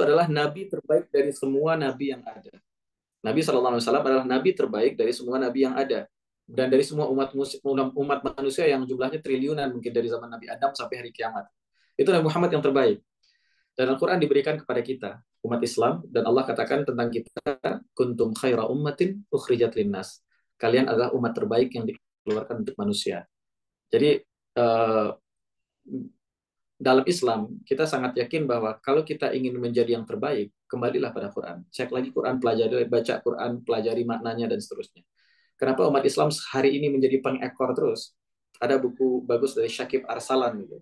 adalah nabi terbaik dari semua nabi yang ada. Nabi SAW adalah nabi terbaik dari semua nabi yang ada. Dan dari semua umat manusia yang jumlahnya triliunan, mungkin dari zaman Nabi Adam sampai hari kiamat. Itu Nabi Muhammad yang terbaik. Dan Al-Quran diberikan kepada kita, umat Islam, dan Allah katakan tentang kita, kuntum khaira ummatin ukhrijat linnas. Kalian adalah umat terbaik yang dikeluarkan untuk manusia. Jadi dalam Islam, kita sangat yakin bahwa kalau kita ingin menjadi yang terbaik, kembalilah pada Quran. Cek lagi Quran, pelajari, baca Quran, pelajari maknanya, dan seterusnya. Kenapa umat Islam hari ini menjadi pengekor terus? Ada buku bagus dari Syakib Arsalan. Gitu.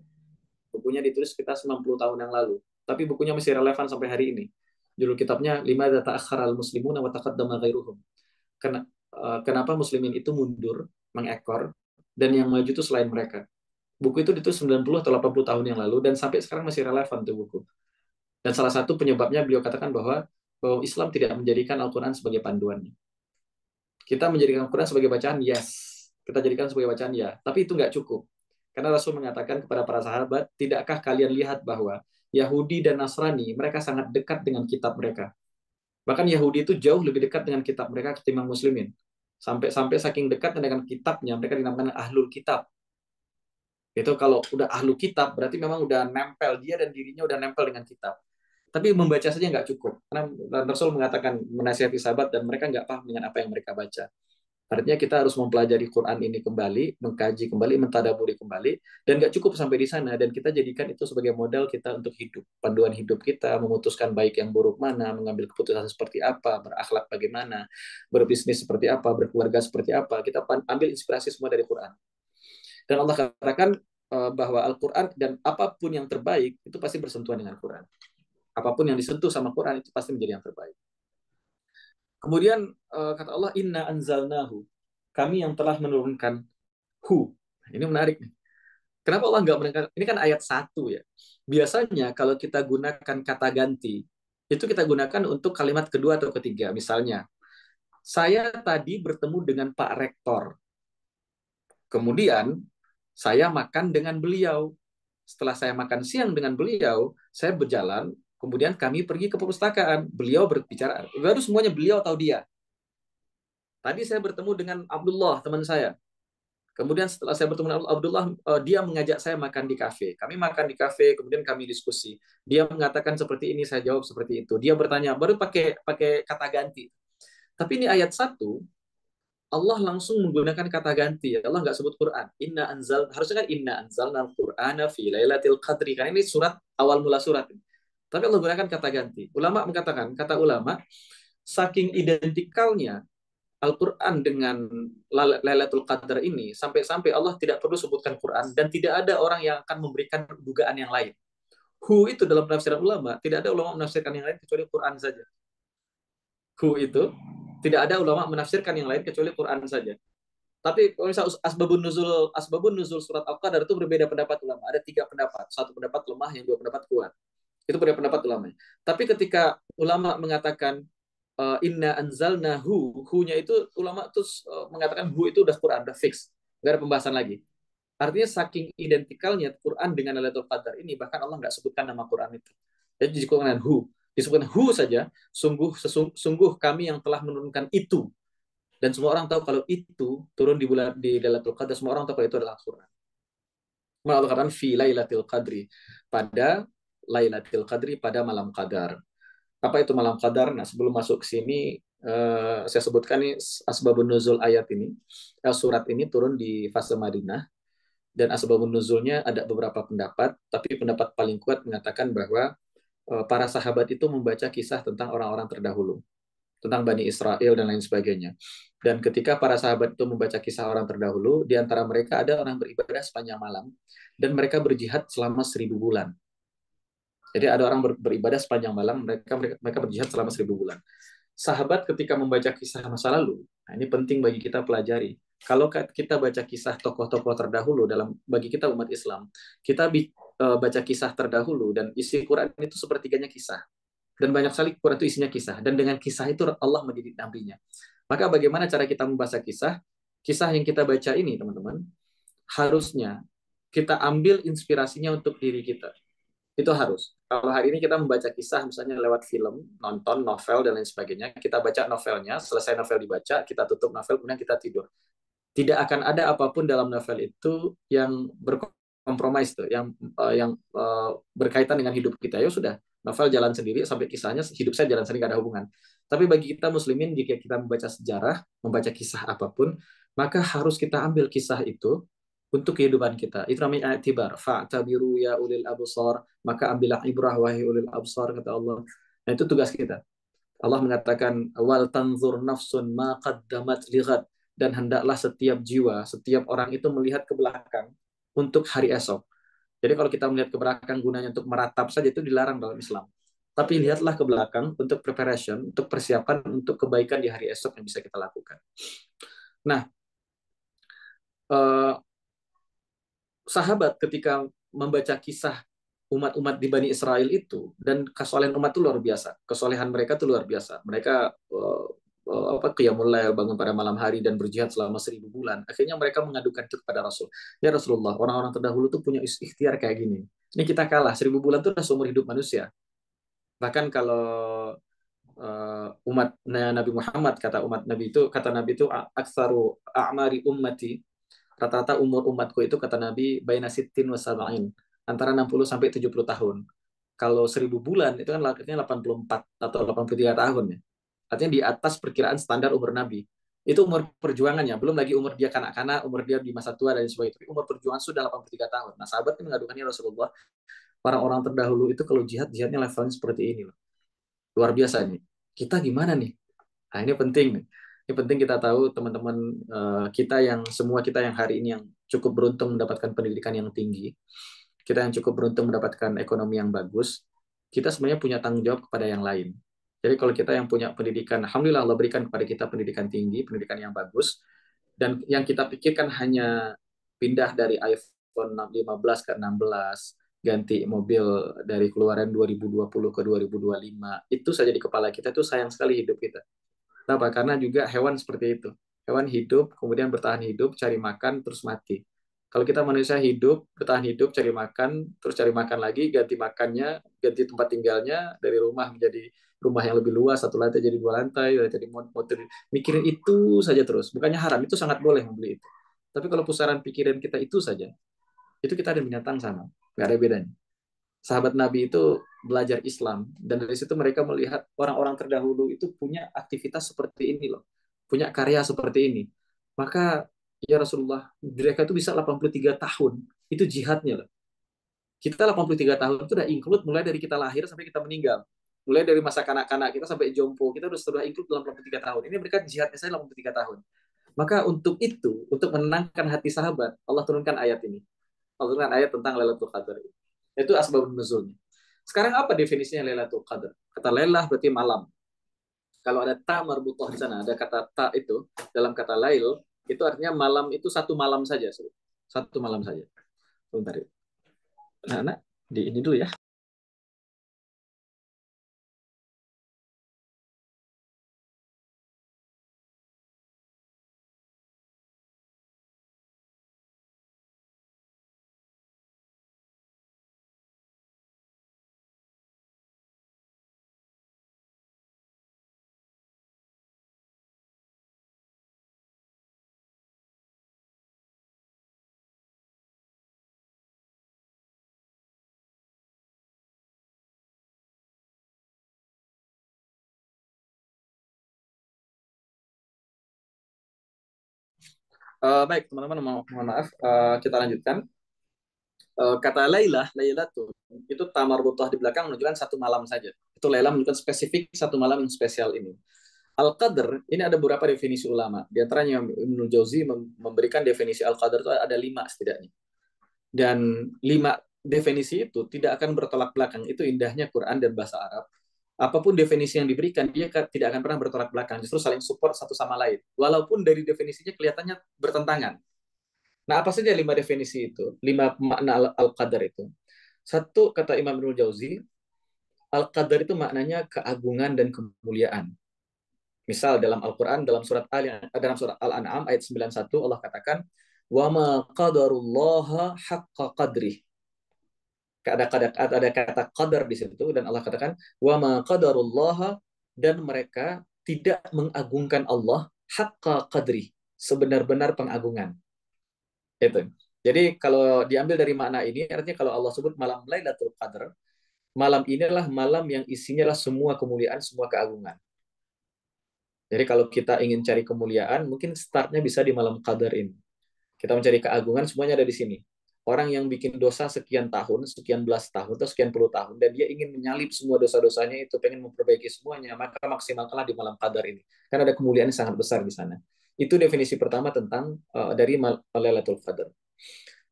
Bukunya ditulis sekitar 90 tahun yang lalu. Tapi bukunya masih relevan sampai hari ini. Judul kitabnya Limadza ta'akhkharal muslimuna wa taqaddama ghairuhum. Kenapa muslimin itu mundur, mengekor, dan yang maju itu selain mereka. Buku itu ditulis 90 atau 80 tahun yang lalu, dan sampai sekarang masih relevan tuh buku. Dan salah satu penyebabnya beliau katakan bahwa Islam tidak menjadikan Al-Quran sebagai panduannya. Kita menjadikan Al-Quran sebagai bacaan, yes. Kita jadikan sebagai bacaan, ya. Tapi itu nggak cukup. Karena Rasul mengatakan kepada para sahabat, tidakkah kalian lihat bahwa Yahudi dan Nasrani, mereka sangat dekat dengan kitab mereka. Bahkan Yahudi itu jauh lebih dekat dengan kitab mereka ketimbang Muslimin. Sampai saking dekat dengan kitabnya, mereka dinamakan ahlul kitab. Itu kalau udah ahlu kitab, berarti memang udah nempel, dia dan dirinya udah nempel dengan kitab. Tapi membaca saja nggak cukup. Karena Rasul mengatakan menasihati sahabat dan mereka nggak paham dengan apa yang mereka baca. Artinya kita harus mempelajari Quran ini kembali, mengkaji kembali, mentadaburi kembali, dan nggak cukup sampai di sana. Dan kita jadikan itu sebagai modal kita untuk hidup. Panduan hidup kita, memutuskan baik yang buruk mana, mengambil keputusan seperti apa, berakhlak bagaimana, berbisnis seperti apa, berkeluarga seperti apa. Kita ambil inspirasi semua dari Quran. Dan Allah katakan bahwa Al-Quran dan apapun yang terbaik itu pasti bersentuhan dengan Quran. Apapun yang disentuh sama Quran itu pasti menjadi yang terbaik. Kemudian kata Allah, Inna anzalnahu. Kami yang telah menurunkan hu. Ini menarik nih. Kenapa Allah nggak menurunkan? Ini kan ayat 1 ya. Biasanya kalau kita gunakan kata ganti, itu kita gunakan untuk kalimat kedua atau ketiga. Misalnya, saya tadi bertemu dengan Pak Rektor. Kemudian saya makan dengan beliau. Setelah saya makan siang dengan beliau, saya berjalan, kemudian kami pergi ke perpustakaan. Beliau berbicara, baru semuanya beliau atau dia. Tadi saya bertemu dengan Abdullah, teman saya. Kemudian setelah saya bertemu dengan Abdullah, dia mengajak saya makan di kafe. Kami makan di kafe, kemudian kami diskusi. Dia mengatakan seperti ini, saya jawab seperti itu. Dia bertanya, baru pakai kata ganti. Tapi ini ayat 1, Allah langsung menggunakan kata ganti. Allah nggak sebut Quran. Harusnya kan inna anzalna al-Qur'ana fi lailatul qadri. Karena ini surat awal mula surat. Tapi Allah gunakan kata ganti. Ulama mengatakan, kata ulama, saking identikalnya Al-Quran dengan Lailatul Qadar ini, sampai-sampai Allah tidak perlu sebutkan Quran, dan tidak ada orang yang akan memberikan dugaan yang lain. Hu itu dalam penafsiran ulama, tidak ada ulama menafsirkan yang lain kecuali Quran saja. Hu itu, tidak ada ulama menafsirkan yang lain kecuali Quran saja. Tapi kalau misalnya asbabun nuzul surat Al-Qadar itu berbeda pendapat ulama. Ada 3 pendapat. Satu pendapat lemah, yang 2 pendapat kuat. Itu berbeda pendapat ulama. Tapi ketika ulama mengatakan inna anzalna hu-nya itu ulama terus mengatakan hu itu udah Quran, udah fix. Nggak ada pembahasan lagi. Artinya saking identikalnya Quran dengan Lailatul Qadar ini, bahkan Allah nggak sebutkan nama Quran itu. Jadi disebutkan hu. Disebutkan hu saja, sungguh kami yang telah menurunkan itu. Dan semua orang tahu kalau itu turun di Lailatul Qadar, semua orang tahu kalau itu adalah Quran. Allah katakan fi Lailatul Qadri, pada Lailatul Qadri, pada malam qadar. Apa itu malam qadar? Nah, sebelum masuk ke sini, saya sebutkan nih asbabun nuzul ayat ini. Surat ini turun di fase Madinah, dan asbabun nuzulnya ada beberapa pendapat, tapi pendapat paling kuat mengatakan bahwa para sahabat itu membaca kisah tentang orang-orang terdahulu, tentang Bani Israel dan lain sebagainya. Dan ketika para sahabat itu membaca kisah orang terdahulu, di antara mereka ada orang beribadah sepanjang malam, dan mereka berjihad selama 1000 bulan. Jadi ada orang beribadah sepanjang malam, mereka berjihad selama 1000 bulan. Sahabat ketika membaca kisah masa lalu, nah ini penting bagi kita pelajari. Kalau kita baca kisah tokoh-tokoh terdahulu bagi kita umat Islam, kita baca kisah terdahulu, dan isi Quran itu sepertiganya kisah. Dan banyak sekali Quran itu isinya kisah. Dan dengan kisah itu Allah mendidik nabinya. Maka bagaimana cara kita membaca kisah? Kisah yang kita baca ini, teman-teman, harusnya kita ambil inspirasinya untuk diri kita. Itu harus. Kalau hari ini kita membaca kisah misalnya lewat film, nonton, novel, dan lain sebagainya, kita baca novelnya, selesai novel dibaca, kita tutup novel, kemudian kita tidur. Tidak akan ada apapun dalam novel itu yang berkompromis tuh, yang berkaitan dengan hidup kita. Ya sudah, novel jalan sendiri sampai kisahnya hidup saya jalan sendiri, gak ada hubungan. Tapi bagi kita muslimin, jika kita membaca sejarah, membaca kisah apapun, maka harus kita ambil kisah itu untuk kehidupan kita. Itu namanya i'tibar. Fa'tabiru ya ulil absar, maka ambillah ibrah wahai ulil absar, kata Allah. Nah, itu tugas kita. Allah mengatakan wal tanzur nafsun ma qaddamat lighad, dan hendaklah setiap jiwa, setiap orang itu melihat ke belakang untuk hari esok. Jadi kalau kita melihat ke belakang gunanya untuk meratap saja, itu dilarang dalam Islam. Tapi lihatlah ke belakang untuk preparation, untuk persiapan untuk kebaikan di hari esok yang bisa kita lakukan. Nah, eh, sahabat ketika membaca kisah umat-umat di Bani Israel itu, dan kesolehan umat itu luar biasa, kesolehan mereka itu luar biasa. Mereka qiyamul lail, bangun pada malam hari dan berjihad selama 1.000 bulan. Akhirnya mereka mengadukan itu kepada Rasul. Ya Rasulullah, orang-orang terdahulu tuh punya ikhtiar kayak gini. Ini kita kalah, 1.000 bulan itu udah seumur hidup manusia. Bahkan kalau umat Nabi Muhammad, kata Nabi itu aktsaru a'mari ummati, rata-rata umur umatku itu, kata Nabi, baina sittin wa sab'in, antara 60 sampai 70 tahun. Kalau 1.000 bulan itu kan artinya 84 atau 83 tahun ya. Artinya di atas perkiraan standar umur Nabi. Itu umur perjuangannya, belum lagi umur dia kanak-kanak, umur dia di masa tua dan sebagainya. Tapi umur perjuangan sudah 83 tahun. Nah, sahabat ini mengadukannya Rasulullah, orang-orang terdahulu itu kalau jihadnya levelnya seperti ini loh. Luar biasa nih. Kita gimana nih? Nah, ini penting nih. Ini penting kita tahu, teman-teman, kita yang semua, kita yang hari ini yang cukup beruntung mendapatkan pendidikan yang tinggi, kita yang cukup beruntung mendapatkan ekonomi yang bagus, kita sebenarnya punya tanggung jawab kepada yang lain. Jadi kalau kita yang punya pendidikan, alhamdulillah Allah berikan kepada kita pendidikan tinggi, pendidikan yang bagus, dan yang kita pikirkan hanya pindah dari iPhone 15 ke 16, ganti mobil dari keluaran 2020 ke 2025, itu saja di kepala kita, itu sayang sekali hidup kita. Kenapa? Karena juga hewan seperti itu. Hewan hidup, kemudian bertahan hidup, cari makan, terus mati. Kalau kita manusia hidup, bertahan hidup, cari makan, terus cari makan lagi, ganti makannya, ganti tempat tinggalnya, dari rumah menjadi rumah yang lebih luas, satu lantai jadi 2 lantai, jadi motor. Mikirin itu saja terus. Bukannya haram, itu sangat boleh membeli itu. Tapi kalau pusaran pikiran kita itu saja, itu kita ada binatang sama. Nggak ada bedanya. Sahabat Nabi itu belajar Islam, dan dari situ mereka melihat orang-orang terdahulu itu punya aktivitas seperti ini loh, punya karya seperti ini. Maka ya Rasulullah, mereka itu bisa 83 tahun, itu jihadnya loh. Kita 83 tahun itu udah include mulai dari kita lahir sampai kita meninggal. Mulai dari masa kanak-kanak kita sampai jompo, kita sudah include dalam 83 tahun. Ini mereka jihadnya saya 83 tahun. Maka untuk itu, untuk menenangkan hati sahabat, Allah turunkan ayat ini. Allah turunkan ayat tentang Lailatul Qadar. Itu asbabun nuzulnya. Sekarang apa definisinya Lailatul Qadar? Kata Lailah berarti malam. Kalau ada ta marbutah di sana, ada kata ta itu dalam kata lail, itu artinya malam itu satu malam saja. Satu malam saja. Sebentar. Nah, di ini dulu ya. Baik, teman-teman, mohon maaf. Kita lanjutkan. Kata Lailah tuh, itu tamar butuh di belakang menunjukkan satu malam saja. Itu Lailah menunjukkan spesifik satu malam yang spesial ini. Al-Qadr, ini ada beberapa definisi ulama. Di antaranya Ibnu Jauzi memberikan definisi Al-Qadr itu ada 5 setidaknya. Dan 5 definisi itu tidak akan bertolak belakang. Itu indahnya Quran dan bahasa Arab. Apapun definisi yang diberikan, dia tidak akan pernah bertolak belakang. Justru saling support satu sama lain. Walaupun dari definisinya kelihatannya bertentangan. Nah, apa saja 5 definisi itu? 5 makna Al-Qadar itu. Satu, kata Imam Ibnu Jauzi, Al-Qadar itu maknanya keagungan dan kemuliaan. Misal dalam Al-Quran, dalam surat Al-An'am ayat 91, Allah katakan, wa ma qadarullaha haqqa qadrih. ada kata qadar di situ, dan Allah katakan wa ma qadarullah, dan mereka tidak mengagungkan Allah haqqa qadri, sebenar-benar pengagungan. Itu. Jadi kalau diambil dari makna ini, artinya kalau Allah sebut malam Lailatul Qadar, malam inilah malam yang isinya adalah semua kemuliaan, semua keagungan. Jadi kalau kita ingin cari kemuliaan, mungkin startnya bisa di malam Qadar ini. Kita mencari keagungan, semuanya ada di sini. Orang yang bikin dosa sekian tahun, sekian belas tahun, atau sekian puluh tahun, dan dia ingin menyalip semua dosa-dosanya itu, pengen memperbaiki semuanya, maka maksimalkanlah di malam Qadar ini. Karena ada kemuliaan yang sangat besar di sana. Itu definisi pertama tentang dari Lailatul Qadar.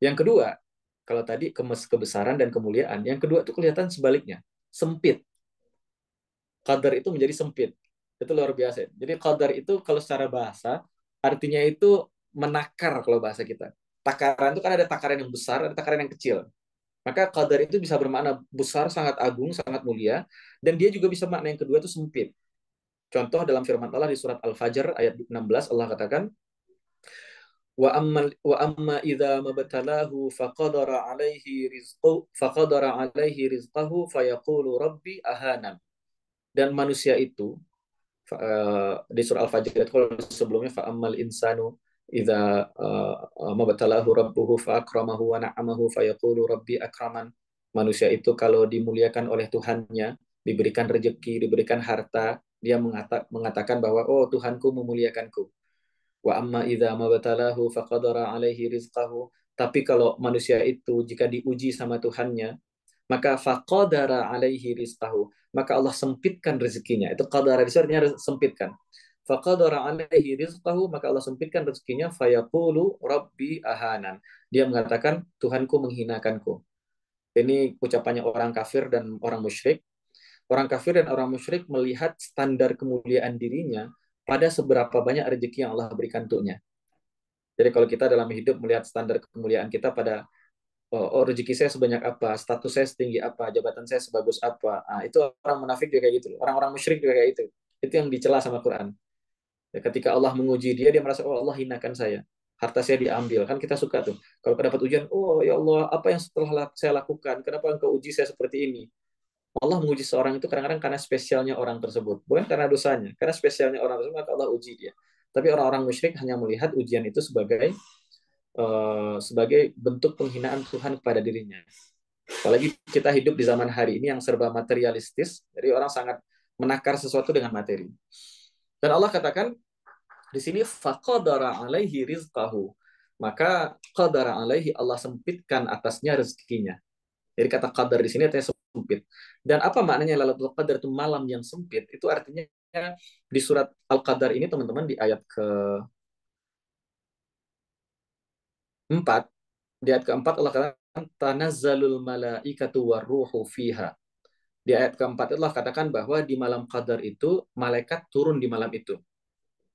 Yang kedua, kalau tadi kebesaran dan kemuliaan, yang kedua itu kelihatan sebaliknya, sempit. Qadar itu menjadi sempit. Itu luar biasa. Jadi qadar itu kalau secara bahasa, artinya itu menakar kalau bahasa kita. Takaran itu kan ada takaran yang besar, ada takaran yang kecil. Maka qadar itu bisa bermakna besar, sangat agung, sangat mulia, dan dia juga bisa makna yang kedua itu sempit. Contoh dalam firman Allah di surat Al-Fajr ayat 16, Allah katakan, wa amma idza mabtalahu faqadara alaihi rizqahu fayaqulu rabbi ahanan. Dan manusia itu di surah Al-Fajr itu kalau sebelumnya fa'ammal insanu idza mabtalahu rabbuhu fa'akramahu wa na'amahu fayaqulu rabbi akraman. Manusia itu kalau dimuliakan oleh Tuhannya, diberikan rezeki, diberikan harta, dia mengatakan bahwa oh Tuhanku memuliakanku. Wa amma idza mabtalahu faqadara alaihi rizqahu. Tapi kalau manusia itu jika diuji sama Tuhannya, maka faqadara alaihi rizqahu, maka Allah sempitkan rezekinya. Itu qadara di sini artinya sempitkan. Faqadara alaihi rizqahu, maka Allah sempitkan rezekinya, fayaqulu rabbi ahanan. Dia mengatakan Tuhanku menghinakanku. Ini ucapannya orang kafir dan orang musyrik. Orang kafir dan orang musyrik melihat standar kemuliaan dirinya pada seberapa banyak rezeki yang Allah berikan untuknya. Jadi kalau kita dalam hidup melihat standar kemuliaan kita pada oh, rezeki saya sebanyak apa, status saya setinggi apa, jabatan saya sebagus apa. Nah, itu orang munafik juga kayak gitu. Orang-orang musyrik juga kayak itu. Itu yang dicela sama Quran. Ya, ketika Allah menguji dia, dia merasa, oh Allah hinakan saya. Harta saya diambil. Kan kita suka tuh. Kalau dapat ujian, oh ya Allah, apa yang setelah saya lakukan? Kenapa engkau uji saya seperti ini? Allah menguji seorang itu kadang-kadang karena spesialnya orang tersebut. Bukan karena dosanya. Karena spesialnya orang tersebut, maka Allah uji dia. Tapi orang-orang musyrik hanya melihat ujian itu sebagai bentuk penghinaan Tuhan kepada dirinya. Apalagi kita hidup di zaman hari ini yang serba materialistis, jadi orang sangat menakar sesuatu dengan materi. Dan Allah katakan di sini faqadara alaihi rizqahu. Maka qadara alaihi, Allah sempitkan atasnya rezekinya. Jadi kata qadar di sini artinya sempit. Dan apa maknanya Lailatul Qadar itu malam yang sempit? Itu artinya di surat Al-Qadar ini teman-teman di ayat keempat, di ayat keempat Allah katakan tanazzalul malaikatu warruhu fiha. Di ayat keempat Allah katakan bahwa di malam Qadar itu malaikat turun di malam itu.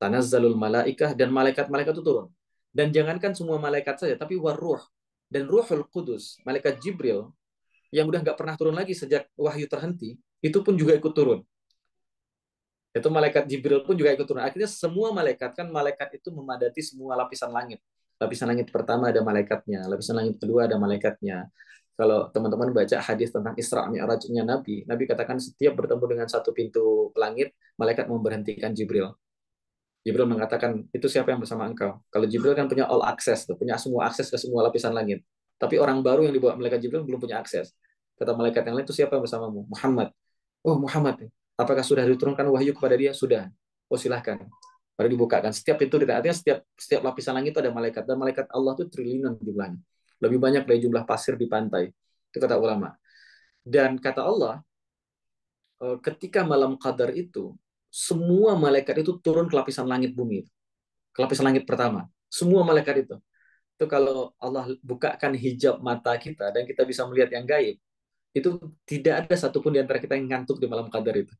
Tanazzalul malaikah, dan malaikat-malaikat itu turun. Dan jangankan semua malaikat saja, tapi warruh dan Ruhul Qudus, malaikat Jibril yang udah nggak pernah turun lagi sejak wahyu terhenti, itu pun juga ikut turun. Itu malaikat Jibril pun juga ikut turun. Akhirnya semua malaikat, kan malaikat itu memadati semua lapisan langit. Lapisan langit pertama ada malaikatnya, lapisan langit kedua ada malaikatnya. Kalau teman-teman baca hadis tentang Isra Mi'rajnya Nabi, Nabi katakan setiap bertemu dengan satu pintu langit, malaikat memberhentikan Jibril. Jibril mengatakan, itu siapa yang bersama engkau? Kalau Jibril kan punya all access, punya semua akses ke semua lapisan langit. Tapi orang baru yang dibawa malaikat Jibril belum punya akses. Kata malaikat yang lain, itu siapa yang bersamamu? Muhammad. Oh, Muhammad. Apakah sudah diturunkan wahyu kepada dia? Sudah. Oh, silahkan. Baru dibukakan. Setiap itu, artinya setiap lapisan langit itu ada malaikat. Dan malaikat Allah itu triliunan jumlahnya. Lebih banyak dari jumlah pasir di pantai. Itu kata ulama. Dan kata Allah, ketika malam qadar itu, semua malaikat itu turun ke lapisan langit bumi. Ke lapisan langit pertama. Semua malaikat itu. Itu kalau Allah bukakan hijab mata kita dan kita bisa melihat yang gaib, itu tidak ada satupun di antara kita yang ngantuk di malam qadar itu.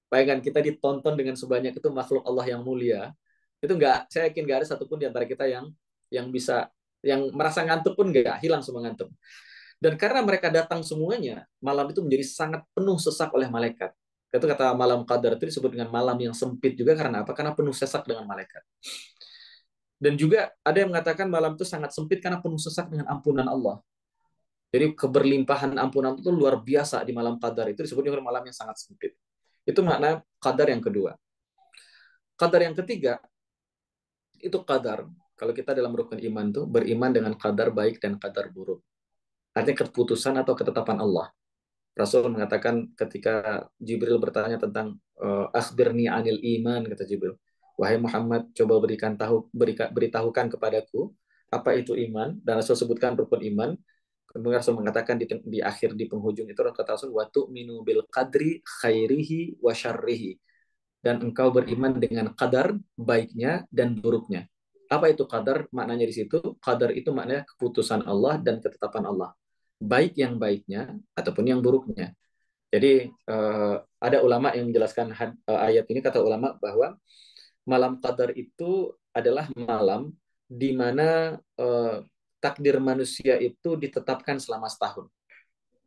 Bayangkan kita ditonton dengan sebanyak itu makhluk Allah yang mulia, itu nggak, saya yakin nggak ada satupun di antara kita yang bisa, yang merasa ngantuk pun nggak, hilang semua ngantuk. Dan karena mereka datang semuanya, malam itu menjadi sangat penuh sesak oleh malaikat. Itu kata malam qadar itu disebut dengan malam yang sempit juga karena apa? Karena penuh sesak dengan malaikat. Dan juga ada yang mengatakan malam itu sangat sempit karena penuh sesak dengan ampunan Allah. Jadi keberlimpahan ampunan itu luar biasa di malam qadar. Itu disebut dengan malam yang sangat sempit. Itu makna qadar yang kedua. Qadar yang ketiga, itu qadar. Kalau kita dalam rukun iman tuh beriman dengan qadar baik dan qadar buruk. Artinya keputusan atau ketetapan Allah. Rasul mengatakan ketika Jibril bertanya tentang akhbirni anil iman, kata Jibril. Wahai Muhammad, coba beritahukan kepadaku apa itu iman. Dan Rasul sebutkan rukun iman. Kemudian Rasul mengatakan di akhir, di penghujung itu, kata Rasul, wa tu'minu bil qadri khairihi wa syarrihi. Dan engkau beriman dengan qadar baiknya dan buruknya. Apa itu qadar? Maknanya di situ, qadar itu maknanya keputusan Allah dan ketetapan Allah. Baik yang baiknya ataupun yang buruknya. Jadi ada ulama yang menjelaskan ayat ini, kata ulama bahwa malam qadar itu adalah malam di mana takdir manusia itu ditetapkan selama setahun.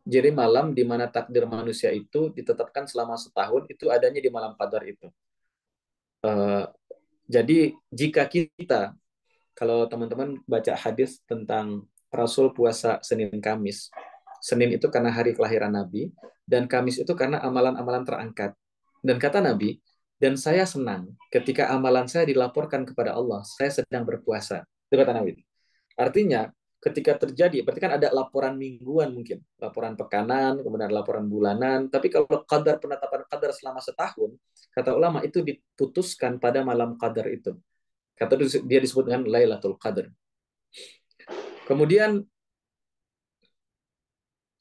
Jadi malam di mana takdir manusia itu ditetapkan selama setahun itu adanya di malam qadar itu. Eh, jadi jika kita, kalau teman-teman baca hadis tentang Rasul puasa Senin Kamis, Senin itu karena hari kelahiran Nabi, dan Kamis itu karena amalan-amalan terangkat. Dan kata Nabi, dan saya senang ketika amalan saya dilaporkan kepada Allah, saya sedang berpuasa. Itu kata Nabi. Artinya, ketika terjadi, berarti kan ada laporan mingguan mungkin, laporan pekanan, kemudian laporan bulanan, tapi kalau qadar, penetapan qadar selama setahun, kata ulama itu diputuskan pada malam qadar itu. Kata dia disebut dengan Lailatul Qadar. Kemudian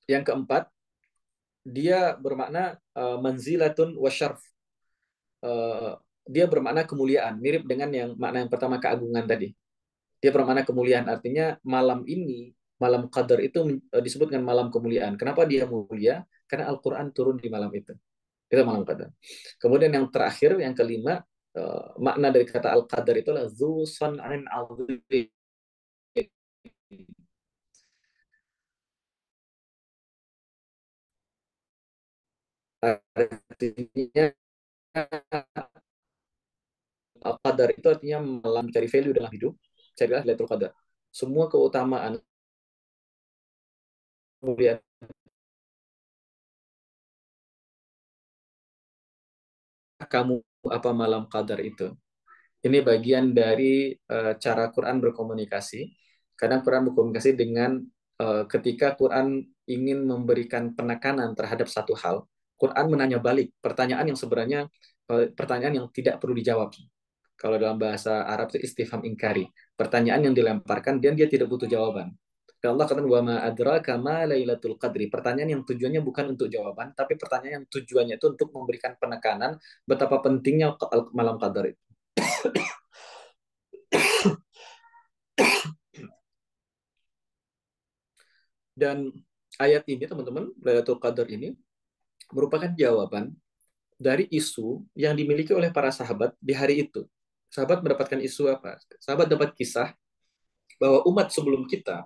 yang keempat, dia bermakna manzilatun wa syarf. Dia bermakna kemuliaan, mirip dengan yang makna yang pertama, keagungan tadi. Dia bermakna kemuliaan, artinya malam ini, malam Qadar itu disebut dengan malam kemuliaan. Kenapa dia mulia? Karena Al-Quran turun di malam itu. Itu malam Qadar. Kemudian yang terakhir, yang kelima, makna dari kata Al-Qadar itu adalah Dzu San'in Azim. Artinya Al-Qadar itu artinya malam, cari value dalam hidup, carilah Lailatul Qadar. Semua keutamaan kemuliaan kamu apa malam Qadar itu. Ini bagian dari cara Quran berkomunikasi. Kadang Quran berkomunikasi dengan ketika Quran ingin memberikan penekanan terhadap satu hal, Quran menanya balik pertanyaan yang sebenarnya pertanyaan yang tidak perlu dijawab. Kalau dalam bahasa Arab itu istifham ingkari. Pertanyaan yang dilemparkan dan dia tidak butuh jawaban. Dan Allah katakan wa ma adraka ma lailatul qadri. Pertanyaan yang tujuannya bukan untuk jawaban, tapi pertanyaan yang tujuannya itu untuk memberikan penekanan betapa pentingnya malam qadar itu. Dan ayat ini, teman-teman, Lailatul Qadar ini merupakan jawaban dari isu yang dimiliki oleh para sahabat di hari itu. Sahabat mendapatkan isu apa? Sahabat dapat kisah bahwa umat sebelum kita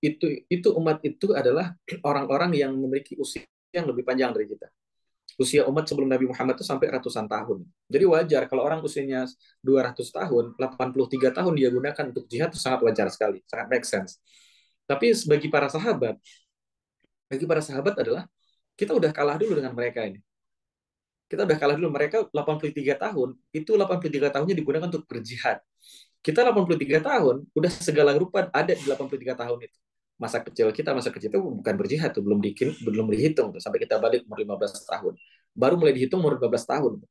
itu umat itu adalah orang-orang yang memiliki usia yang lebih panjang dari kita. Usia umat sebelum Nabi Muhammad itu sampai ratusan tahun. Jadi wajar kalau orang usianya 200 tahun, 83 tahun dia gunakan untuk jihad itu sangat wajar sekali, sangat make sense. Tapi bagi para sahabat adalah kita udah kalah dulu dengan mereka ini. Kita udah kalah dulu, mereka 83 tahun, itu 83 tahunnya digunakan untuk berjihad. Kita 83 tahun, udah segala rupa ada di 83 tahun itu. Masa kecil itu bukan berjihad tuh, belum dihitung tuh, sampai kita balik umur 15 tahun. Baru mulai dihitung umur 15 tahun.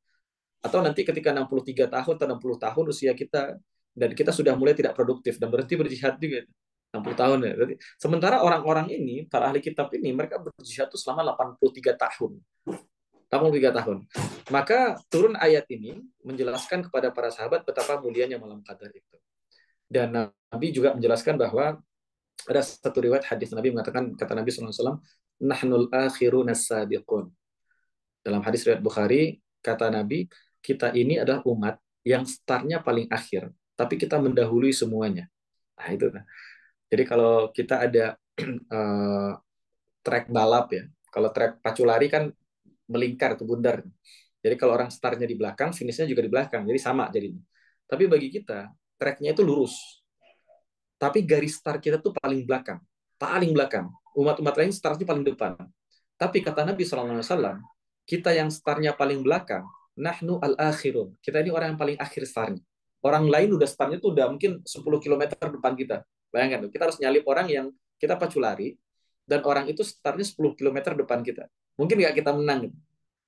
Atau nanti ketika 63 tahun atau 60 tahun usia kita, dan kita sudah mulai tidak produktif dan berhenti berjihad juga. 60 tahun ya. Sementara orang-orang ini, para ahli kitab ini, mereka berjihad itu selama 83 tahun. 83 tahun. Maka turun ayat ini menjelaskan kepada para sahabat betapa mulianya malam qadar itu. Dan Nabi juga menjelaskan bahwa ada satu riwayat hadis Nabi mengatakan, kata Nabi SAW, nahnul akhirun as-sabiqun. Dalam hadis riwayat Bukhari, kata Nabi, kita ini adalah umat yang startnya paling akhir, tapi kita mendahului semuanya. Nah itu. Jadi kalau kita ada track balap ya, kalau track pacu lari kan melingkar ke bundar. Jadi kalau orang startnya di belakang, finishnya juga di belakang, jadi sama jadinya. Tapi bagi kita, tracknya itu lurus, tapi garis start kita tuh paling belakang, paling belakang. Umat-umat lain startnya paling depan. Tapi kata Nabi SAW, kita yang startnya paling belakang, nahnu al-akhirun. Kita ini orang yang paling akhir startnya. Orang lain udah startnya tuh udah mungkin 10 kilometer depan kita. Bayangkan, kita harus nyalip orang yang kita pacu lari, dan orang itu startnya 10 kilometer depan kita. Mungkin nggak kita menang.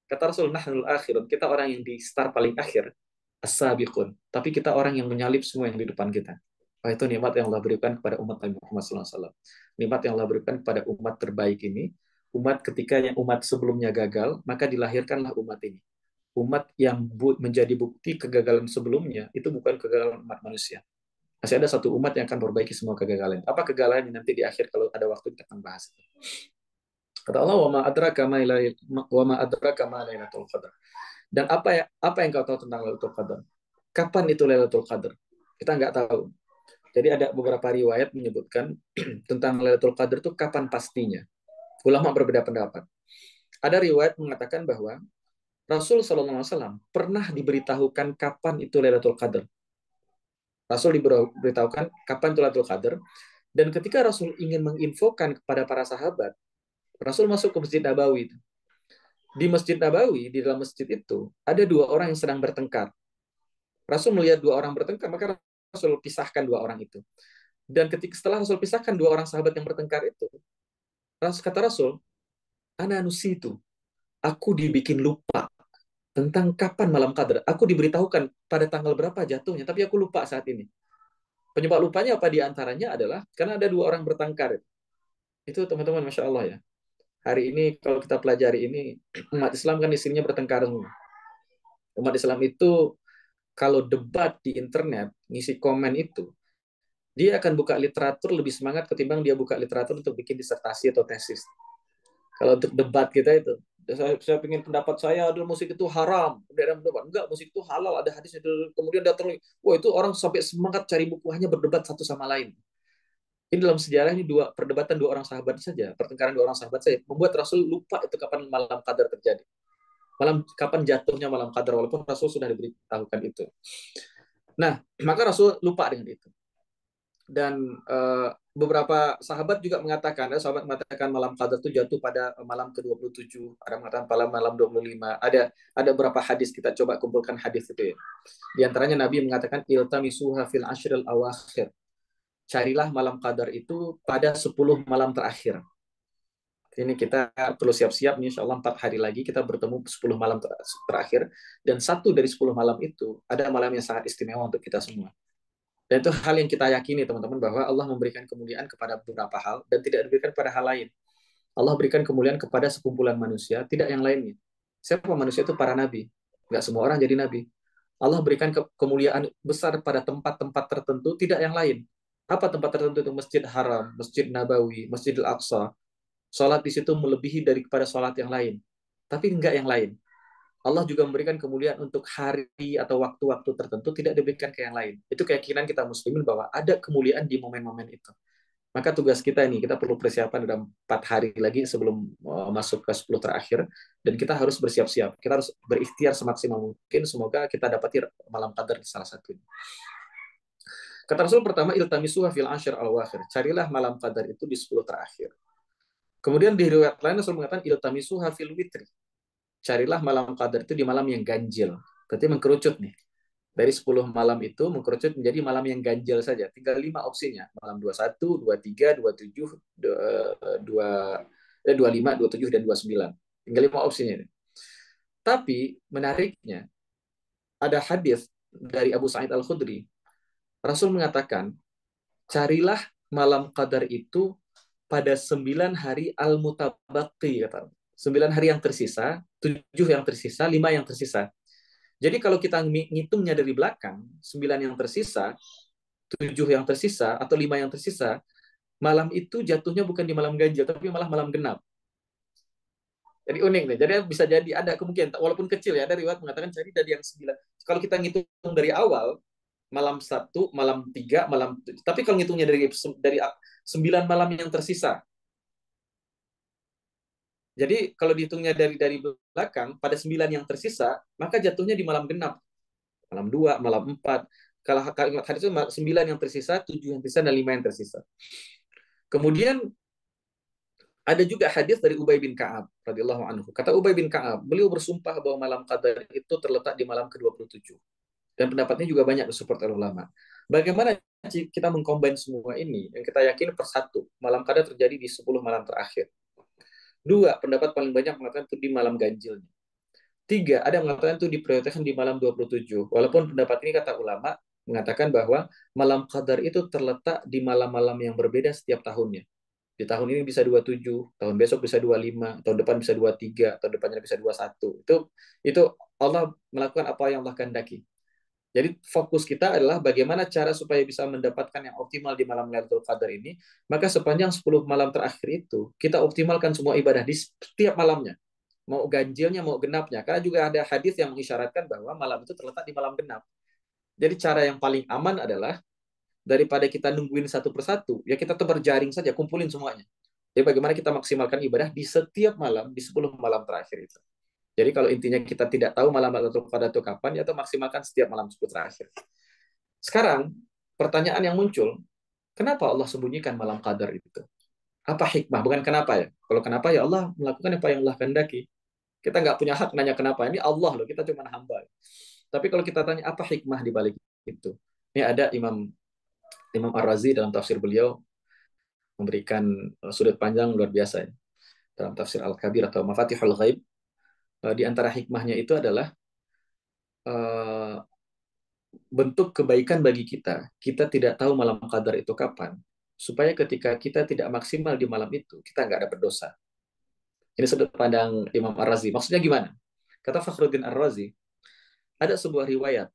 Kata Rasul, nahnul akhirun. Kita orang yang di start paling akhir. As-sabiqun. Tapi kita orang yang menyalip semua yang di depan kita. Wah, itu nikmat yang Allah berikan kepada umat Nabi Muhammad SAW. Nikmat yang Allah berikan kepada umat terbaik ini. Umat ketika yang umat sebelumnya gagal, maka dilahirkanlah umat ini. Umat yang menjadi bukti kegagalan sebelumnya, itu bukan kegagalan umat manusia. Masih ada satu umat yang akan memperbaiki semua kegagalan. Apa kegagalannya nanti di akhir kalau ada waktu kita akan bahas. Kata Allah, wa ma adraka ma lailatul qadar. Dan apa yang kau tahu tentang Lailatul Qadar? Kapan itu Lailatul Qadar? Kita nggak tahu. Jadi ada beberapa riwayat menyebutkan tentang Lailatul Qadar itu kapan pastinya. Ulama berbeda pendapat. Ada riwayat mengatakan bahwa Rasul SAW pernah diberitahukan kapan itu Lailatul Qadar. Rasul diberitahukan kapan itu Lailatul Qadar. Dan ketika Rasul ingin menginfokan kepada para sahabat, Rasul masuk ke Masjid Nabawi. Di Masjid Nabawi, di dalam masjid itu, ada dua orang yang sedang bertengkar. Rasul melihat dua orang bertengkar, maka Rasul pisahkan dua orang itu. Dan setelah Rasul pisahkan dua orang sahabat yang bertengkar itu, kata Rasul, ana nusitu, aku dibikin lupa tentang kapan malam qadar. Aku diberitahukan pada tanggal berapa jatuhnya, tapi aku lupa saat ini. Penyebab lupanya apa di antaranya adalah karena ada dua orang bertengkar. Itu teman-teman, Masya Allah ya. Hari ini kalau kita pelajari ini, umat Islam kan isinya bertengkar semua. Umat Islam itu kalau debat di internet, ngisi komen itu, dia akan buka literatur lebih semangat ketimbang dia buka literatur untuk bikin disertasi atau tesis. Kalau untuk debat kita itu, saya ingin pendapat saya adalah musik itu haram. Enggak, musik itu halal, ada hadis itu. Kemudian datang, wah itu orang sampai semangat cari buku hanya berdebat satu sama lain. Ini dalam sejarah ini perdebatan dua orang sahabat saja, pertengkaran dua orang sahabat saja, membuat Rasul lupa itu kapan malam qadar terjadi. Kapan jatuhnya malam qadar, walaupun Rasul sudah diberitahukan itu. Nah, maka Rasul lupa dengan itu. Dan beberapa sahabat juga mengatakan, sahabat mengatakan malam qadar itu jatuh pada malam ke-27, ada mengatakan pada malam 25. Ada beberapa hadis, kita coba kumpulkan hadis itu ya. Di antaranya Nabi mengatakan iltamisuha fil ashril awakhir. Carilah malam qadar itu pada 10 malam terakhir. Ini kita perlu siap-siap nih, insya Allah 4 hari lagi kita bertemu 10 malam terakhir. Dan satu dari 10 malam itu ada malam yang sangat istimewa untuk kita semua. Dan itu hal yang kita yakini teman-teman, bahwa Allah memberikan kemuliaan kepada beberapa hal dan tidak diberikan pada hal lain. Allah berikan kemuliaan kepada sekumpulan manusia, tidak yang lainnya. Siapa manusia itu? Para nabi. Nggak semua orang jadi nabi. Allah berikan kemuliaan besar pada tempat-tempat tertentu, tidak yang lain. Apa tempat tertentu itu? Masjid Haram, Masjid Nabawi, Masjidil Aqsa. Salat di situ melebihi daripada salat yang lain. Tapi enggak yang lain. Allah juga memberikan kemuliaan untuk hari atau waktu-waktu tertentu, tidak diberikan ke yang lain. Itu keyakinan kita muslimin bahwa ada kemuliaan di momen-momen itu. Maka tugas kita ini, kita perlu persiapan dalam 4 hari lagi sebelum masuk ke 10 terakhir, dan kita harus bersiap-siap. Kita harus berikhtiar semaksimal mungkin, semoga kita dapati malam qadar di salah satunya. Kata Rasul pertama, iltamisuha fil ashir al-wakhir. Carilah malam qadar itu di 10 terakhir. Kemudian di riwayat lain Rasul mengatakan iltamisuha fil witri. Carilah malam qadar itu di malam yang ganjil. Berarti mengkerucut nih. Dari 10 malam itu mengkerucut menjadi malam yang ganjil saja. Tinggal 5 opsinya. Malam 21, 23, 27, 25, 27, dan 29. Tinggal 5 opsinya. Tapi menariknya, ada hadis dari Abu Sa'id Al-Khudri. Rasul mengatakan, carilah malam qadar itu pada 9 hari al-mutabaqi, kata 9 hari yang tersisa, 7 yang tersisa, 5 yang tersisa. Jadi kalau kita ngitungnya dari belakang, 9 yang tersisa, 7 yang tersisa, atau 5 yang tersisa, malam itu jatuhnya bukan di malam ganjil, tapi malah malam genap. Jadi unik nih. Jadi bisa jadi ada kemungkinan, walaupun kecil ya, ada riwayat mengatakan cari dari yang 9. Kalau kita ngitung dari awal, malam 1, malam 3, malam 7. Tapi kalau ngitungnya dari 9 malam yang tersisa. Jadi kalau dihitungnya dari belakang, pada 9 yang tersisa, maka jatuhnya di malam genap. Malam 2, malam 4. Kalau kalimat hadis itu 9 yang tersisa, 7 yang tersisa, dan 5 yang tersisa. Kemudian Ada juga hadis dari Ubay bin Ka'ab radhiyallahu anhu. Kata Ubay bin Ka'ab, beliau bersumpah bahwa malam qadar itu terletak di malam ke-27. Dan pendapatnya juga banyak disupport oleh ulama. Bagaimana kita mengcombine semua ini? Yang kita yakin persatu, malam qadar terjadi di 10 malam terakhir. Dua, pendapat paling banyak mengatakan itu di malam ganjilnya. Tiga, ada yang mengatakan itu diprioritaskan di malam 27. Walaupun pendapat ini kata ulama mengatakan bahwa malam qadar itu terletak di malam-malam yang berbeda setiap tahunnya. Di tahun ini bisa 27, tahun besok bisa 25, tahun depan bisa 23, tahun depannya bisa 21. Itu Allah melakukan apa yang Allah kehendaki. Jadi fokus kita adalah bagaimana cara supaya bisa mendapatkan yang optimal di malam Lailatul Qadar ini. Maka sepanjang 10 malam terakhir itu, kita optimalkan semua ibadah di setiap malamnya. Mau ganjilnya, mau genapnya. Karena juga ada hadis yang mengisyaratkan bahwa malam itu terletak di malam genap. Jadi cara yang paling aman adalah daripada kita nungguin satu persatu, ya kita tebar jaring saja, kumpulin semuanya. Jadi bagaimana kita maksimalkan ibadah di setiap malam, di 10 malam terakhir itu. Jadi kalau intinya kita tidak tahu malam Lailatul Qadar itu kapan, ya itu maksimalkan setiap malam 10 terakhir. Sekarang, pertanyaan yang muncul, kenapa Allah sembunyikan malam Qadar itu? Apa hikmah? Bukan kenapa ya. Kalau kenapa ya Allah melakukan apa yang Allah kehendaki. Kita nggak punya hak nanya kenapa. Ini Allah loh, kita cuma hamba. Tapi kalau kita tanya apa hikmah di balik itu? Ini ada Imam Imam Ar-Razi dalam tafsir beliau memberikan sudut pandang luar biasa ya. Dalam tafsir Al-Kabir atau Mafatihul Ghaib, di antara hikmahnya itu adalah eh, bentuk kebaikan bagi kita. Kita tidak tahu malam qadar itu kapan, supaya ketika kita tidak maksimal di malam itu, kita nggak ada berdosa. Ini sudut pandang Imam Ar-Razi. Maksudnya gimana? Kata Fakhruddin Ar-Razi, ada sebuah riwayat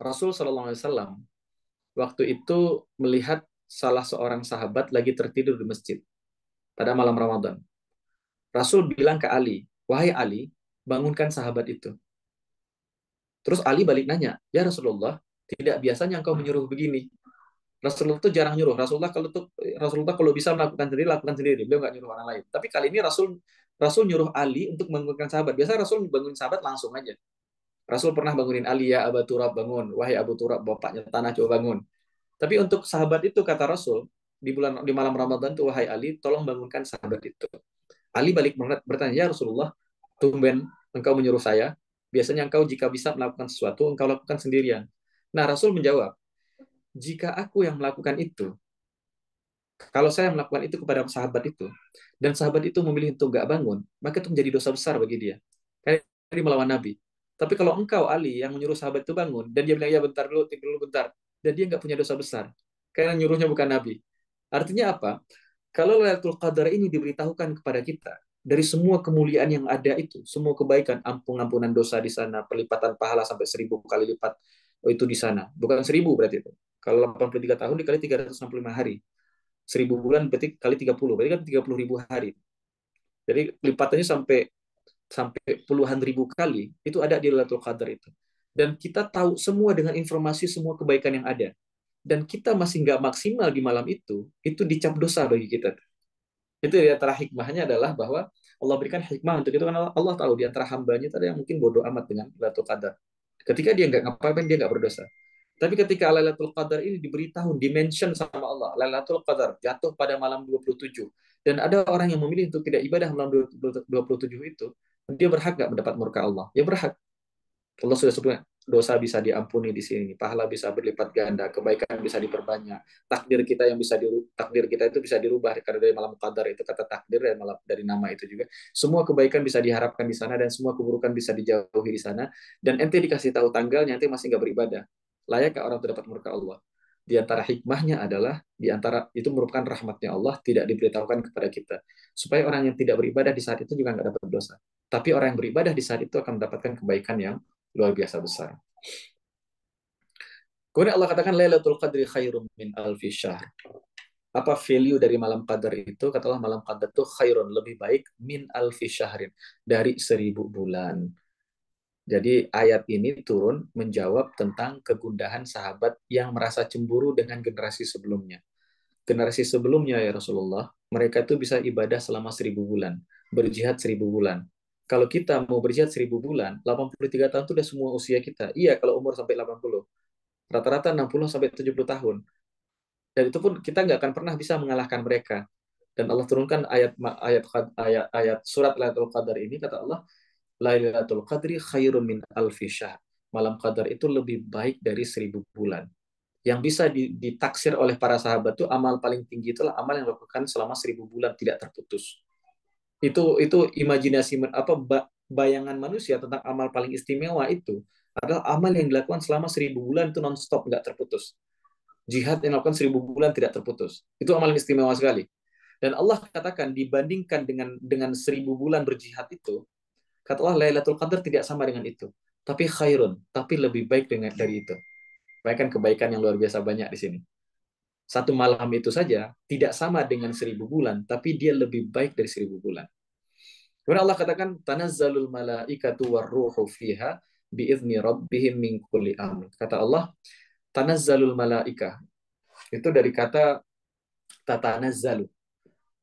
Rasul Shallallahu Alaihi Wasallam waktu itu melihat salah seorang sahabat lagi tertidur di masjid pada malam Ramadan. Rasul bilang ke Ali, wahai Ali, bangunkan sahabat itu. Terus Ali balik nanya, ya Rasulullah, tidak biasanya engkau menyuruh begini. Rasulullah tuh jarang nyuruh. Rasulullah kalau bisa melakukan sendiri, lakukan sendiri. Beliau nggak nyuruh orang lain. Tapi kali ini Rasul Rasul nyuruh Ali untuk membangunkan sahabat. Biasa Rasul bangunin sahabat langsung aja. Rasul pernah bangunin Ali, ya Abu Turab bangun. Wahai Abu Turab, bapaknya tanah coba bangun. Tapi untuk sahabat itu kata Rasul di malam Ramadan tuh wahai Ali, tolong bangunkan sahabat itu. Ali balik bertanya, ya Rasulullah, tumben engkau menyuruh saya. Biasanya engkau jika bisa melakukan sesuatu, engkau lakukan sendirian. Nah, Rasul menjawab, jika aku yang melakukan itu, kalau saya melakukan itu kepada sahabat itu, dan sahabat itu memilih untuk nggak bangun, maka itu menjadi dosa besar bagi dia. Karena dia melawan Nabi. Tapi kalau engkau, Ali, yang menyuruh sahabat itu bangun, dan dia bilang, ya bentar dulu, tidur dulu bentar, dan dia nggak punya dosa besar. Karena nyuruhnya bukan Nabi. Artinya apa? Kalau Lailatul Qadar ini diberitahukan kepada kita, dari semua kemuliaan yang ada itu, semua kebaikan, ampunan dosa di sana, perlipatan pahala sampai 1000 kali lipat, oh itu di sana. Bukan 1000 berarti itu. Kalau 83 tahun dikali 365 hari. 1000 bulan berarti kali 30, berarti kan 30.000 hari. Jadi lipatannya sampai sampai puluhan ribu kali, itu ada di Lailatul Qadar itu. Dan kita tahu semua dengan informasi semua kebaikan yang ada. Dan kita masih nggak maksimal di malam itu dicap dosa bagi kita. Itu di antara hikmahnya adalah bahwa Allah berikan hikmah untuk itu, karena Allah tahu di antara hambanya itu ada yang mungkin bodoh amat dengan Lailatul Qadar. Ketika dia nggak ngapain, dia nggak berdosa. Tapi ketika Lailatul Qadar ini diberitahu, dimention sama Allah, Lailatul Qadar jatuh pada malam 27. Dan ada orang yang memilih untuk tidak ibadah malam 27 itu, dia berhak nggak mendapat murka Allah? Ya berhak. Allah sudah sebutkan, dosa bisa diampuni di sini, pahala bisa berlipat ganda, kebaikan bisa diperbanyak, takdir kita itu bisa dirubah karena dari malam qadar itu kata takdir dari nama itu juga. Semua kebaikan bisa diharapkan di sana dan semua keburukan bisa dijauhi di sana. Dan ente dikasih tahu tanggalnya, ente masih nggak beribadah. Layakkah orang terdapat murka Allah? Di antara hikmahnya adalah di antara itu merupakan rahmatnya Allah tidak diberitahukan kepada kita supaya orang yang tidak beribadah di saat itu juga nggak dapat dosa. Tapi orang yang beribadah di saat itu akan mendapatkan kebaikan yang luar biasa besar. Kemudian Allah katakan Lailatul Qadri khairum min alfi syahr. Apa value dari malam qadar itu? Katalah malam qadar itu khairun, lebih baik min alfi syahrin, dari 1000 bulan. Jadi ayat ini turun menjawab tentang kegundahan sahabat yang merasa cemburu dengan generasi sebelumnya. Generasi sebelumnya ya Rasulullah, mereka itu bisa ibadah selama 1000 bulan, berjihad 1000 bulan. Kalau kita mau berjihad 1000 bulan, 83 tahun itu udah semua usia kita. Iya, kalau umur sampai 80. Rata-rata 60 sampai 70 tahun. Dan itu pun kita nggak akan pernah bisa mengalahkan mereka. Dan Allah turunkan ayat surat Lailatul Qadar ini, kata Allah, Lailatul Qadri khairun min alfi syahr. Malam Qadar itu lebih baik dari 1.000 bulan. Yang bisa ditaksir oleh para sahabat itu amal paling tinggi itulah amal yang dilakukan selama 1.000 bulan tidak terputus. Itu imajinasi apa bayangan manusia tentang amal paling istimewa itu adalah amal yang dilakukan selama 1.000 bulan itu nonstop nggak terputus. Jihad yang dilakukan 1.000 bulan tidak terputus. Itu amal yang istimewa sekali. Dan Allah katakan dibandingkan dengan 1.000 bulan berjihad itu, kata Allah Lailatul Qadar tidak sama dengan itu, tapi khairun, tapi lebih baik dari itu. Bahkan kebaikan yang luar biasa banyak di sini. Satu malam itu saja tidak sama dengan 1.000 bulan, tapi dia lebih baik dari 1.000 bulan. Kemudian Allah katakan tanazzalul malaikatu warruhu fiha biizni rabbihim min kulli amr. Kata Allah, tanazzalul malaika. Itu dari kata tatanazzalu.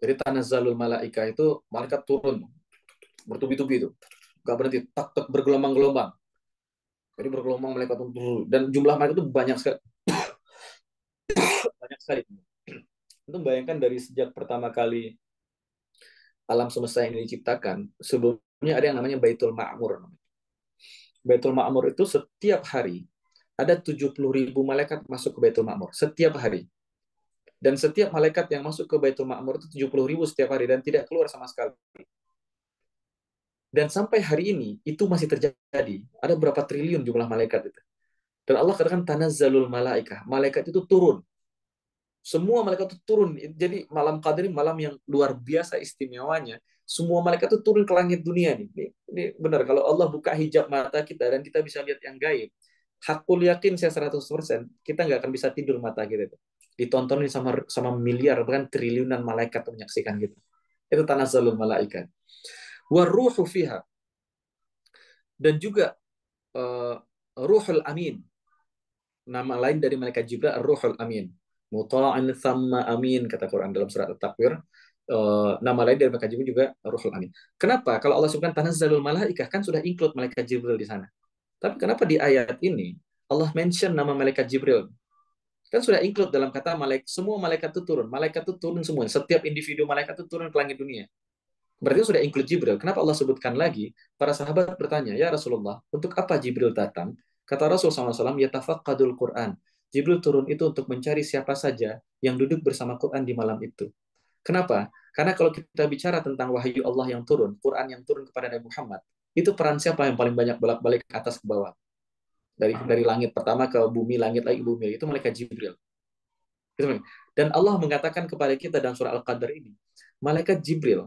Jadi tanazzalul malaika itu malaikat turun bertubi-tubi itu. Gak berhenti, tak tak bergelombang-gelombang. Jadi bergelombang malaikat turun dan jumlah malaikat itu banyak sekali. Banyak sekali. Itu bayangkan dari sejak pertama kali alam semesta ini diciptakan, sebelumnya ada yang namanya Baitul Ma'mur. Baitul Ma'mur itu setiap hari ada 70.000 malaikat masuk ke Baitul Ma'mur setiap hari. Dan setiap malaikat yang masuk ke Baitul Ma'mur itu 70.000 setiap hari dan tidak keluar sama sekali. Dan sampai hari ini itu masih terjadi. Ada berapa triliun jumlah malaikat itu. Dan Allah katakan tanazzalul malaikah. Malaikat itu turun. Semua malaikat itu turun. Jadi malam Qadar ini malam yang luar biasa istimewanya. Semua malaikat itu turun ke langit dunia nih. Ini benar kalau Allah buka hijab mata kita dan kita bisa lihat yang gaib. Hakul yakin saya 100% kita nggak akan bisa tidur mata kita itu. Ditontonin sama miliar bahkan triliunan malaikat menyaksikan gitu. Itu tanazzalul malaikat. Waruhu fiha, dan juga Ruhul Amin. Nama lain dari malaikat Jibril Ruhul Amin. Muta'an thamma amin kata Quran dalam surat At-Takwir. Nama lain dari malaikat Jibril juga Ruhul Amin. Kenapa? Kalau Allah sebutkan tanazzalul malaikah kan sudah include malaikat Jibril di sana. Tapi kenapa di ayat ini Allah mention nama malaikat Jibril? Kan sudah include dalam kata malaikat, semua malaikat itu turun. Malaikat itu turun semua. Setiap individu malaikat itu turun ke langit dunia. Berarti sudah include Jibril. Kenapa Allah sebutkan lagi? Para sahabat bertanya, ya Rasulullah, untuk apa Jibril datang? Kata Rasul SAW, yatafaqqadul Quran. Jibril turun itu untuk mencari siapa saja yang duduk bersama Quran di malam itu. Kenapa? Karena kalau kita bicara tentang wahyu Allah yang turun, Quran yang turun kepada Nabi Muhammad, itu peran siapa yang paling banyak bolak-balik ke atas ke bawah? Dari langit pertama ke bumi, langit lagi bumi, itu malaikat Jibril. Dan Allah mengatakan kepada kita dalam surah Al-Qadar ini, malaikat Jibril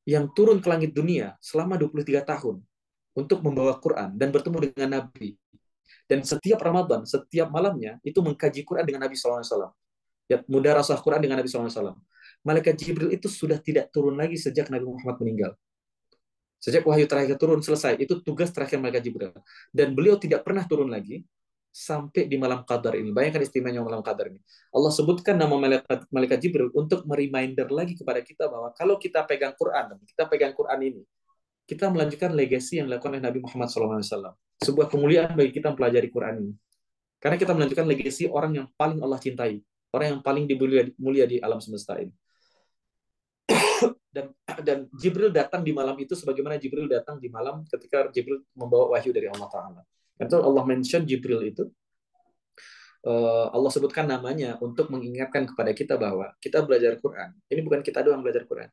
yang turun ke langit dunia selama 23 tahun untuk membawa Quran dan bertemu dengan Nabi. Dan setiap Ramadan, setiap malamnya, itu mengkaji Quran dengan Nabi SAW. Ya, mudarasah Quran dengan Nabi SAW. Malaikat Jibril itu sudah tidak turun lagi sejak Nabi Muhammad meninggal. Sejak wahyu terakhir turun selesai, itu tugas terakhir malaikat Jibril. Dan beliau tidak pernah turun lagi sampai di malam Qadar ini. Bayangkan istimewanya malam Qadar ini. Allah sebutkan nama malaikat Jibril untuk mereminder lagi kepada kita bahwa kalau kita pegang Quran, kita pegang Quran ini, kita melanjutkan legasi yang dilakukan oleh Nabi Muhammad SAW. Sebuah kemuliaan bagi kita mempelajari Quran ini. Karena kita melanjutkan legasi orang yang paling Allah cintai, orang yang paling mulia di alam semesta ini. Dan Jibril datang di malam itu sebagaimana Jibril datang di malam ketika Jibril membawa wahyu dari Allah Ta'ala. Itu Allah mention Jibril itu, Allah sebutkan namanya untuk mengingatkan kepada kita bahwa kita belajar Quran. Ini bukan kita doang belajar Quran.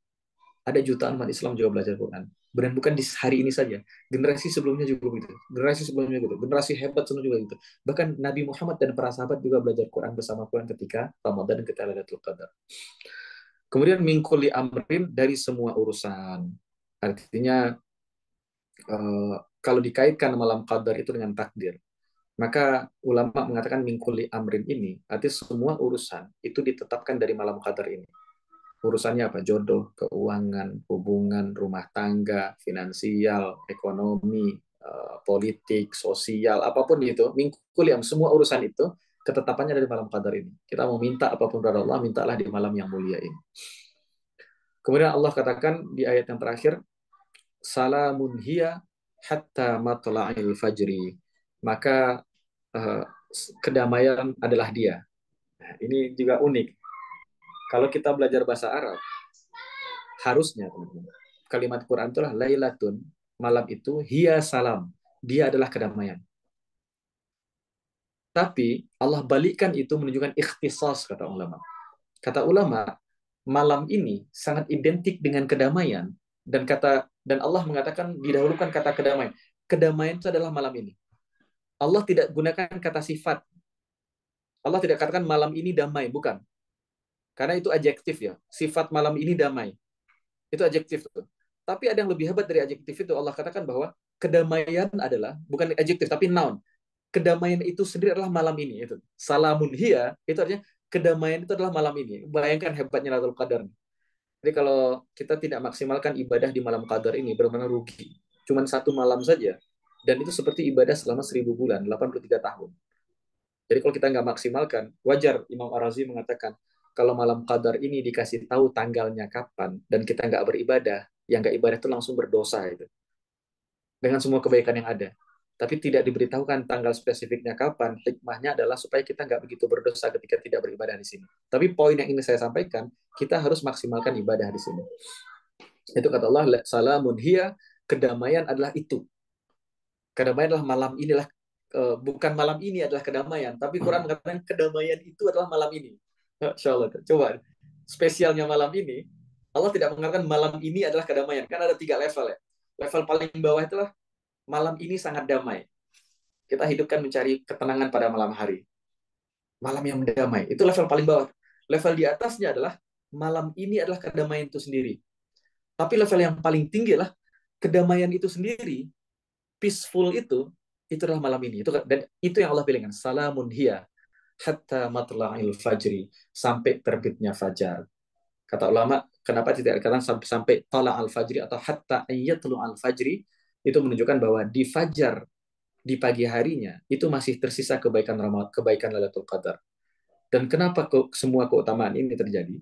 Ada jutaan umat Islam juga belajar Quran. Dan bukan di hari ini saja. Generasi sebelumnya juga begitu. Generasi sebelumnya gitu. Generasi hebat semua juga gitu. Bahkan Nabi Muhammad dan para sahabat juga belajar Quran bersama Quran ketika Ramadan dan ketika Lailatul Qadar. Kemudian min kulli amrin, dari semua urusan. Artinya kalau dikaitkan malam Qadar itu dengan takdir, maka ulama mengatakan min kulli amrin ini artinya semua urusan itu ditetapkan dari malam Qadar ini. Urusannya apa? Jodoh, keuangan, hubungan, rumah tangga, finansial, ekonomi, politik, sosial, apapun itu, mingkul yang semua urusan itu ketetapannya dari malam Qadar ini. Kita mau minta apapun dari Allah, mintalah di malam yang mulia ini. Kemudian Allah katakan di ayat yang terakhir, salamun hiya hatta matla'il fajri. Maka kedamaian adalah dia. Nah, ini juga unik. Kalau kita belajar bahasa Arab, harusnya teman-teman, kalimat Quran itulah lailatun, malam itu, hiya salam, dia adalah kedamaian. Tapi Allah balikkan itu menunjukkan ikhtisas, kata ulama. Kata ulama, malam ini sangat identik dengan kedamaian, dan Allah mengatakan didahulukan kata kedamaian. Kedamaian itu adalah malam ini. Allah tidak gunakan kata sifat. Allah tidak katakan malam ini damai, bukan. Karena itu adjektif ya. Sifat malam ini damai. Itu adjektif tuh. Tapi ada yang lebih hebat dari adjektif itu. Allah katakan bahwa kedamaian adalah bukan adjektif tapi noun. Kedamaian itu sendiri adalah malam ini. Itu salamun hiya, itu artinya kedamaian itu adalah malam ini. Bayangkan hebatnya Lailatul Qadar. Jadi kalau kita tidak maksimalkan ibadah di malam Qadar ini, benar-benar rugi. Cuman satu malam saja. Dan itu seperti ibadah selama 1000 bulan, 83 tahun. Jadi kalau kita nggak maksimalkan, wajar Imam Ar-Razi mengatakan, kalau malam Qadar ini dikasih tahu tanggalnya kapan, dan kita nggak beribadah, yang nggak ibadah itu langsung berdosa itu. Dengan semua kebaikan yang ada. Tapi tidak diberitahukan tanggal spesifiknya kapan, hikmahnya adalah supaya kita nggak begitu berdosa ketika tidak beribadah di sini. Tapi poin yang ingin saya sampaikan, kita harus maksimalkan ibadah di sini. Itu kata Allah, salamun hiya, kedamaian adalah itu. Kedamaian adalah malam inilah, bukan malam ini adalah kedamaian, tapi Quran mengatakan kedamaian itu adalah malam ini. Insya Allah. Coba spesialnya malam ini, Allah tidak mengatakan malam ini adalah kedamaian. Kan ada 3 level ya. Level paling bawah itulah malam ini sangat damai. Kita hidupkan mencari ketenangan pada malam hari. Malam yang damai. Itu level paling bawah. Level di atasnya adalah malam ini adalah kedamaian itu sendiri. Tapi level yang paling tinggi adalah kedamaian itu sendiri, peaceful itu adalah malam ini. Dan itu yang Allah pilihkan. Salamun hiya hatta matla'il fajri, sampai terbitnya fajar. Kata ulama, kenapa tidak dikatakan sampai tala al fajri atau hatta ayyatlu al fajri? Itu menunjukkan bahwa di fajar, di pagi harinya itu masih tersisa kebaikan kebaikan Lailatul Qadar. Dan kenapa semua keutamaan ini terjadi?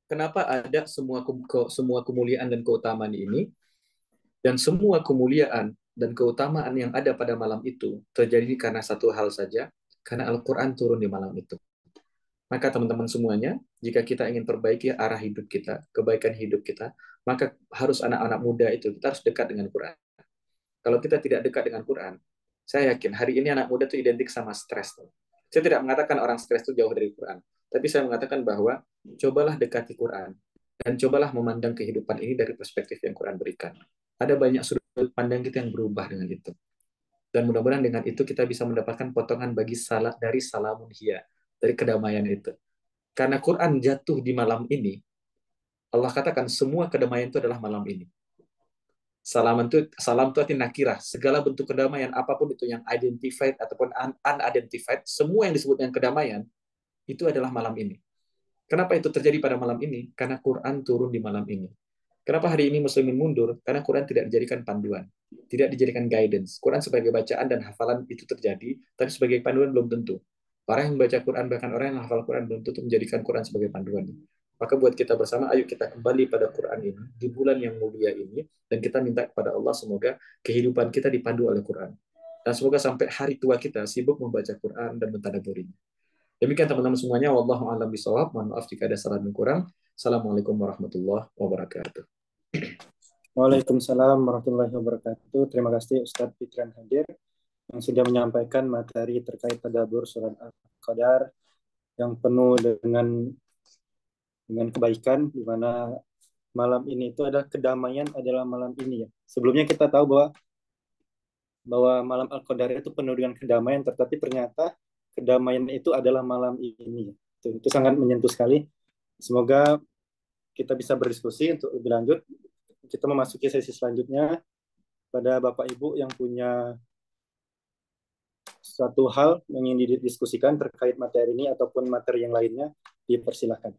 Kenapa ada semua kemuliaan dan keutamaan ini? Dan semua kemuliaan dan keutamaan yang ada pada malam itu terjadi karena satu hal saja, karena Al-Quran turun di malam itu. Maka teman-teman semuanya, jika kita ingin perbaiki arah hidup kita, kebaikan hidup kita, maka harus anak-anak muda itu, kita harus dekat dengan Quran. Kalau kita tidak dekat dengan Quran, saya yakin hari ini anak muda itu identik sama stres. Saya tidak mengatakan orang stres itu jauh dari Quran, tapi saya mengatakan bahwa cobalah dekati Quran, dan cobalah memandang kehidupan ini dari perspektif yang Quran berikan. Ada banyak sudut pandang kita yang berubah dengan itu. Dan mudah-mudahan dengan itu kita bisa mendapatkan potongan bagi salah dari salamun hiya, dari kedamaian itu. Karena Quran jatuh di malam ini, Allah katakan semua kedamaian itu adalah malam ini. Salam itu artinya nakirah. Segala bentuk kedamaian, apapun itu yang identified ataupun unidentified, semua yang disebut dengan kedamaian, itu adalah malam ini. Kenapa itu terjadi pada malam ini? Karena Quran turun di malam ini. Kenapa hari ini muslimin mundur? Karena Quran tidak dijadikan panduan, tidak dijadikan guidance. Quran sebagai bacaan dan hafalan itu terjadi, tapi sebagai panduan belum tentu. Orang yang membaca Quran, bahkan orang yang hafal Quran belum tentu menjadikan Quran sebagai panduan. Maka buat kita bersama, ayo kita kembali pada Quran ini, di bulan yang mulia ini, dan kita minta kepada Allah semoga kehidupan kita dipandu oleh Quran. Dan semoga sampai hari tua kita sibuk membaca Quran dan mentadabburinya. Demikian teman-teman semuanya, wallahu a'lam bishawab. Mohon maaf jika ada salah dan kurang. Assalamualaikum warahmatullahi wabarakatuh. Waalaikumsalam warahmatullahi wabarakatuh. Terima kasih Ustadz Fitran Hadir yang sudah menyampaikan materi terkait tadabbur surat Al-Qadar yang penuh dengan kebaikan, di mana malam ini itu adalah kedamaian adalah malam ini ya. Sebelumnya kita tahu bahwa malam Al-Qadar itu penuh dengan kedamaian, tetapi ternyata kedamaian itu adalah malam ini. Itu sangat menyentuh sekali. Semoga kita bisa berdiskusi untuk lebih lanjut. Kita memasuki sesi selanjutnya. Pada Bapak Ibu yang punya suatu hal yang ingin didiskusikan terkait materi ini ataupun materi yang lainnya, dipersilakan.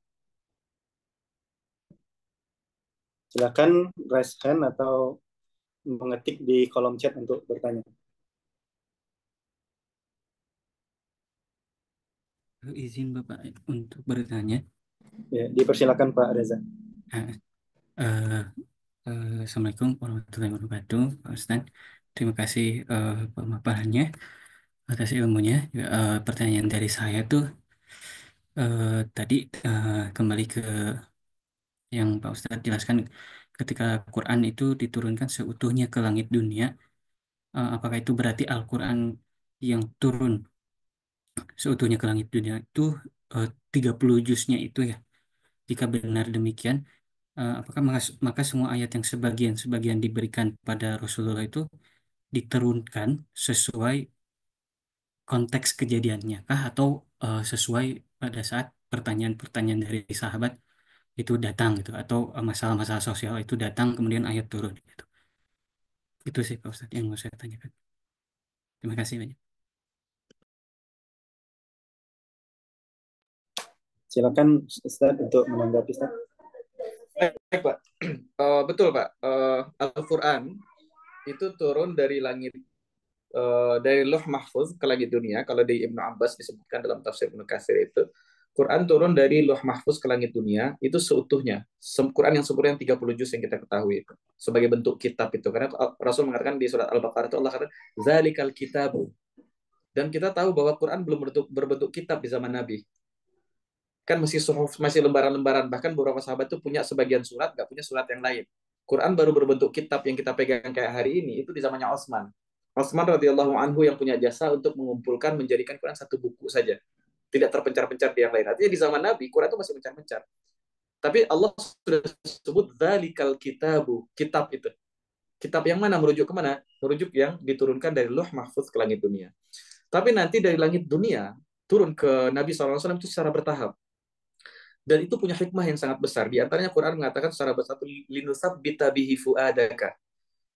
Silakan raise hand atau mengetik di kolom chat untuk bertanya. Izin Bapak untuk bertanya. Ya, dipersilakan Pak Reza. Assalamualaikum warahmatullahi wabarakatuh, Pak Ustadz. Terima kasih pemaparannya. atas ilmunya. Pertanyaan dari saya tuh tadi kembali ke yang Pak Ustadz jelaskan, ketika Quran itu diturunkan seutuhnya ke langit dunia, apakah itu berarti Al-Quran yang turun seutuhnya ke langit dunia itu 30 juznya itu ya? Jika benar demikian, apakah maka semua ayat yang sebagian-sebagian diberikan pada Rasulullah itu diturunkan sesuai konteks kejadiannya kah, atau sesuai pada saat pertanyaan-pertanyaan dari sahabat itu datang gitu, atau masalah-masalah sosial itu datang kemudian ayat turun gitu. Itu sih Pak Ustadz yang mau saya tanyakan. Terima kasih banyak. Silakan Ustaz untuk menanggapi Ustaz. Baik, Pak. Betul, Pak. Al-Quran itu turun dari langit, dari Loh Mahfuz ke langit dunia. Kalau di Ibnu Abbas disebutkan dalam tafsir Ibnu Katsir itu, Quran turun dari Loh Mahfuz ke langit dunia itu seutuhnya. Quran yang sempurna yang 30 juz yang kita ketahui itu sebagai bentuk kitab itu. Karena Rasul mengatakan di surat Al-Baqarah itu Allah kata, "Zalikal kitabu." Dan kita tahu bahwa Quran belum berbentuk kitab di zaman Nabi. Kan masih suhuf, masih lembaran-lembaran. Bahkan beberapa sahabat itu punya sebagian surat, nggak punya surat yang lain. Quran baru berbentuk kitab yang kita pegang kayak hari ini itu di zamannya Utsman. Utsman radhiyallahu anhu yang punya jasa untuk mengumpulkan, menjadikan Quran satu buku saja, tidak terpencar-pencar di yang lain. Artinya di zaman Nabi Quran itu masih pencar-pencar. Tapi Allah sudah sebut dzalikal kitabu, kitab itu. Kitab yang mana, merujuk kemana? Merujuk yang diturunkan dari Lauh Mahfuz ke langit dunia. Tapi nanti dari langit dunia turun ke Nabi SAW itu secara bertahap. Dan itu punya hikmah yang sangat besar. Di antaranya Quran mengatakan secara bersatu, linusabbita bihi fuadaka.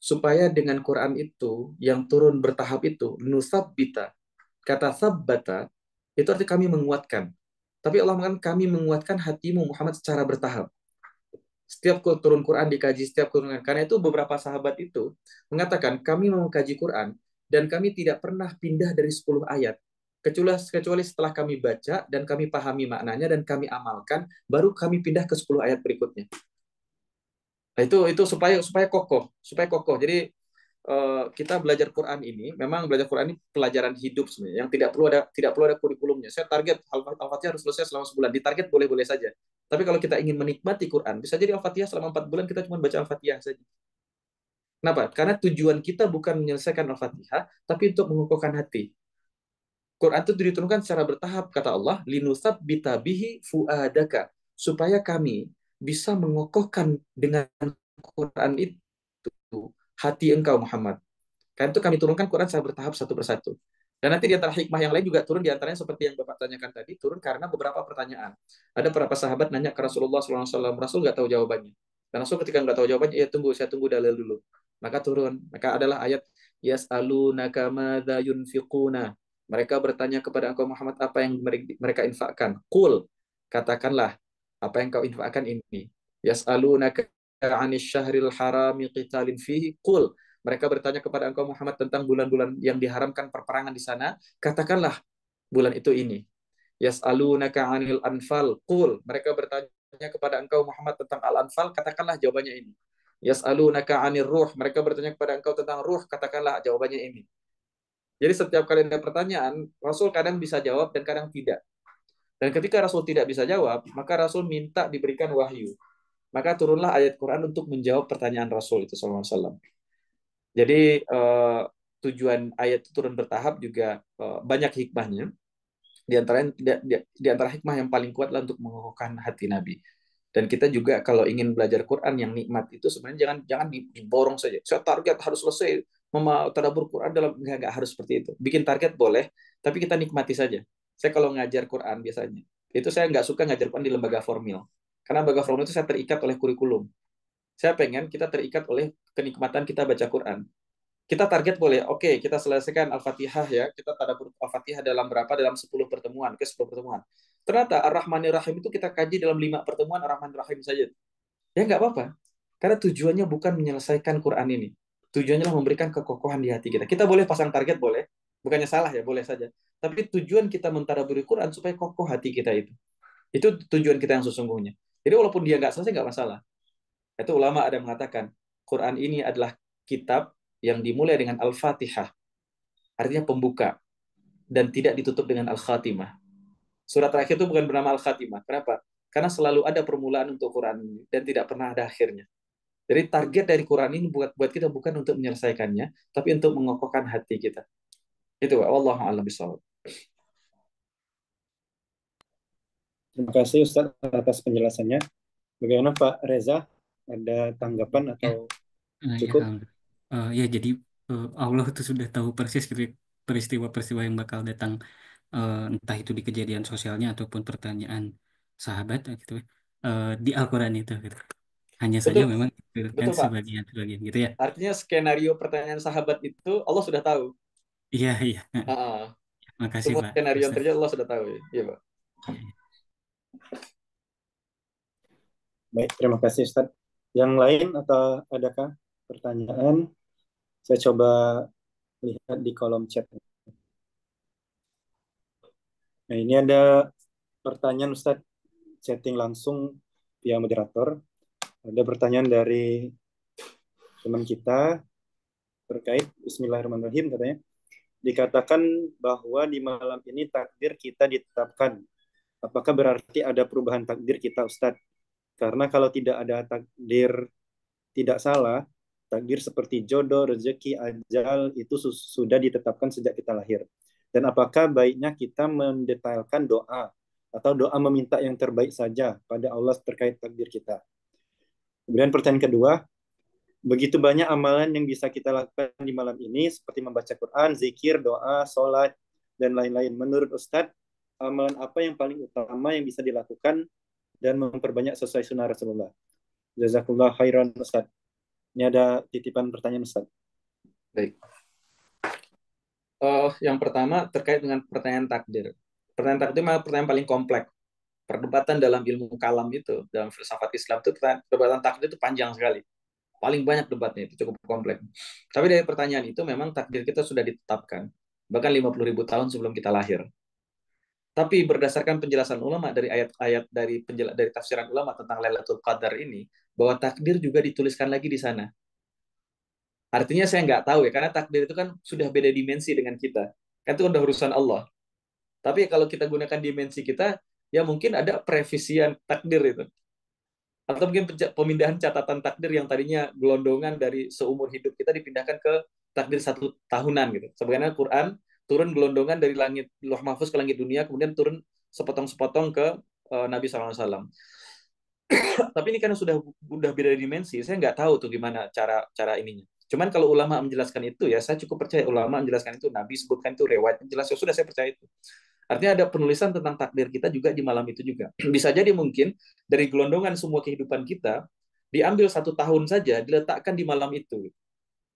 Supaya dengan Quran itu yang turun bertahap itu, linusabbita. Kata sabbata itu arti kami menguatkan. Tapi Allah mengatakan kami menguatkan hatimu Muhammad secara bertahap. Setiap turun Quran dikaji, setiap turun. Karena itu beberapa sahabat itu mengatakan kami mau mengkaji Quran dan kami tidak pernah pindah dari 10 ayat. Kecuali setelah kami baca dan kami pahami maknanya dan kami amalkan, baru kami pindah ke 10 ayat berikutnya. Nah, itu supaya kokoh. Jadi kita belajar Quran ini, memang belajar Quran ini pelajaran hidup sebenarnya, yang tidak perlu ada kurikulumnya. Saya target Al-Fatihah harus selesai selama sebulan. Ditarget boleh-boleh saja. Tapi kalau kita ingin menikmati Quran, bisa jadi Al-Fatihah selama 4 bulan kita cuma baca Al-Fatihah saja. Kenapa? Karena tujuan kita bukan menyelesaikan Al-Fatihah, tapi untuk mengukuhkan hati. Quran itu diturunkan secara bertahap, kata Allah, linusab bitabihi fuadaka, supaya kami bisa mengokohkan dengan Quran itu hati engkau Muhammad. Karena itu kami turunkan Quran secara bertahap satu persatu. Dan nanti di antara hikmah yang lain juga turun, di antaranya seperti yang Bapak tanyakan tadi, turun karena beberapa pertanyaan. Ada beberapa sahabat nanya ke Rasulullah SAW, Rasul nggak tahu jawabannya. Dan Rasul ketika nggak tahu jawabannya, ya tunggu, saya tunggu dalil dulu. Maka turun. Maka adalah ayat, Yas'alunaka madza yunfiquna. Mereka bertanya kepada engkau Muhammad apa yang mereka infakkan. Qul, katakanlah, apa yang kau infakkan ini. Yas'alunaka 'anis syahril harami qitalin fihi. Qul, mereka bertanya kepada engkau Muhammad tentang bulan-bulan yang diharamkan perperangan di sana, katakanlah bulan itu ini. Yas'alunaka 'anil anfal, qul, mereka bertanya kepada engkau Muhammad tentang al-anfal, katakanlah jawabannya ini. Yas'alunaka 'anir ruh, mereka bertanya kepada engkau tentang ruh, katakanlah jawabannya ini. Jadi setiap kali ada pertanyaan, Rasul kadang bisa jawab dan kadang tidak. Dan ketika Rasul tidak bisa jawab, maka Rasul minta diberikan wahyu. Maka turunlah ayat Quran untuk menjawab pertanyaan Rasul itu sallallahu alaihi wasallam. Jadi tujuan ayat itu turun bertahap juga banyak hikmahnya. Di antara hikmah yang paling kuat adalah untuk mengokohkan hati Nabi. Dan kita juga kalau ingin belajar Quran yang nikmat itu sebenarnya jangan diborong saja. Saya target harus selesai tadabbur Quran dalam nggak harus seperti itu. Bikin target boleh, tapi kita nikmati saja. Saya kalau ngajar Quran biasanya itu saya nggak suka ngajar Quran di lembaga formal. Karena lembaga formal itu saya terikat oleh kurikulum. Saya pengen kita terikat oleh kenikmatan kita baca Quran. Kita target boleh, oke, kita selesaikan Al-Fatihah ya, kita tadabbur Al-Fatihah dalam berapa? Dalam 10 pertemuan, ke 10 pertemuan. Ternyata Ar-Rahmanir Rahim itu kita kaji dalam 5 pertemuan Ar-Rahmanir Rahim saja. Ya nggak apa-apa. Karena tujuannya bukan menyelesaikan Quran ini. Tujuannya adalah memberikan kekokohan di hati kita. Kita boleh pasang target, boleh. Bukannya salah ya, boleh saja. Tapi tujuan kita mentadabburi Quran supaya kokoh hati kita itu. Itu tujuan kita yang sesungguhnya. Jadi walaupun dia nggak selesai, nggak masalah. Itu ulama ada mengatakan, Quran ini adalah kitab yang dimulai dengan Al-Fatihah, artinya pembuka. dan tidak ditutup dengan Al-Khatimah. Surat terakhir itu bukan bernama Al-Khatimah. Kenapa? Karena selalu ada permulaan untuk Quran ini dan tidak pernah ada akhirnya. Jadi target dari Quran ini buat kita bukan untuk menyelesaikannya, tapi untuk mengokohkan hati kita. Itu, wallahu a'lam bishawab. Terima kasih Ustadz atas penjelasannya. Bagaimana Pak Reza? Ada tanggapan Ya, atau ya, cukup? ya jadi Allah itu sudah tahu persis gitu ya, peristiwa-peristiwa yang bakal datang, entah itu di kejadian sosialnya ataupun pertanyaan sahabat gitu ya, di Al-Quran itu gitu. Hanya saja Betul, memang kan betul Pak. sebagian gitu ya. Artinya skenario pertanyaan sahabat itu Allah sudah tahu. Iya, iya. Ah, Makasih semua Pak skenario yang Ustadz. terjadi Allah sudah tahu. Iya Pak. Iya, iya. Baik, terima kasih Ustadz. Yang lain atau adakah pertanyaan? Saya coba lihat di kolom chat. Nah, ini ada pertanyaan Ustadz, chatting langsung via moderator. Ada pertanyaan dari teman kita terkait Bismillahirrahmanirrahim katanya. Dikatakan bahwa di malam ini takdir kita ditetapkan. Apakah berarti ada perubahan takdir kita Ustadz? Karena kalau tidak ada takdir tidak salah, takdir seperti jodoh, rezeki, ajal itu sudah ditetapkan sejak kita lahir. Dan apakah baiknya kita mendetailkan doa atau doa meminta yang terbaik saja pada Allah terkait takdir kita? Kemudian pertanyaan kedua, begitu banyak amalan yang bisa kita lakukan di malam ini seperti membaca Quran, zikir, doa, sholat, dan lain-lain. Menurut Ustadz, amalan apa yang paling utama yang bisa dilakukan dan memperbanyak sesuai sunnah Rasulullah? Jazakallah khairan Ustadz. Ini ada titipan pertanyaan Ustaz. Baik. Yang pertama terkait dengan pertanyaan takdir. Pertanyaan takdir memang pertanyaan paling kompleks. Perdebatan dalam ilmu kalam itu, dalam filsafat Islam itu, perdebatan takdir itu panjang sekali. Paling banyak debatnya, itu cukup kompleks. Tapi dari pertanyaan itu memang takdir kita sudah ditetapkan. Bahkan 50.000 tahun sebelum kita lahir. Tapi berdasarkan penjelasan ulama dari ayat-ayat dari tafsiran ulama tentang Lailatul Qadar ini, bahwa takdir juga dituliskan lagi di sana. Artinya saya nggak tahu ya, karena takdir itu kan sudah beda dimensi dengan kita. Kan itu udah urusan Allah. Tapi kalau kita gunakan dimensi kita, ya mungkin ada previsian takdir itu. Atau mungkin pemindahan catatan takdir yang tadinya gelondongan dari seumur hidup kita dipindahkan ke takdir 1 tahunan gitu. Sebenarnya Quran turun gelondongan dari langit Lauh Mahfuz ke langit dunia, kemudian turun sepotong-sepotong ke Nabi SAW. Tapi ini karena sudah beda dimensi, saya nggak tahu tuh gimana cara ininya. Cuman kalau ulama menjelaskan itu ya saya cukup percaya, ulama menjelaskan itu, Nabi sebutkan itu, riwayat jelas, ya sudah saya percaya itu. Artinya ada penulisan tentang takdir kita juga di malam itu juga. Bisa jadi mungkin dari gelondongan semua kehidupan kita diambil 1 tahun saja diletakkan di malam itu.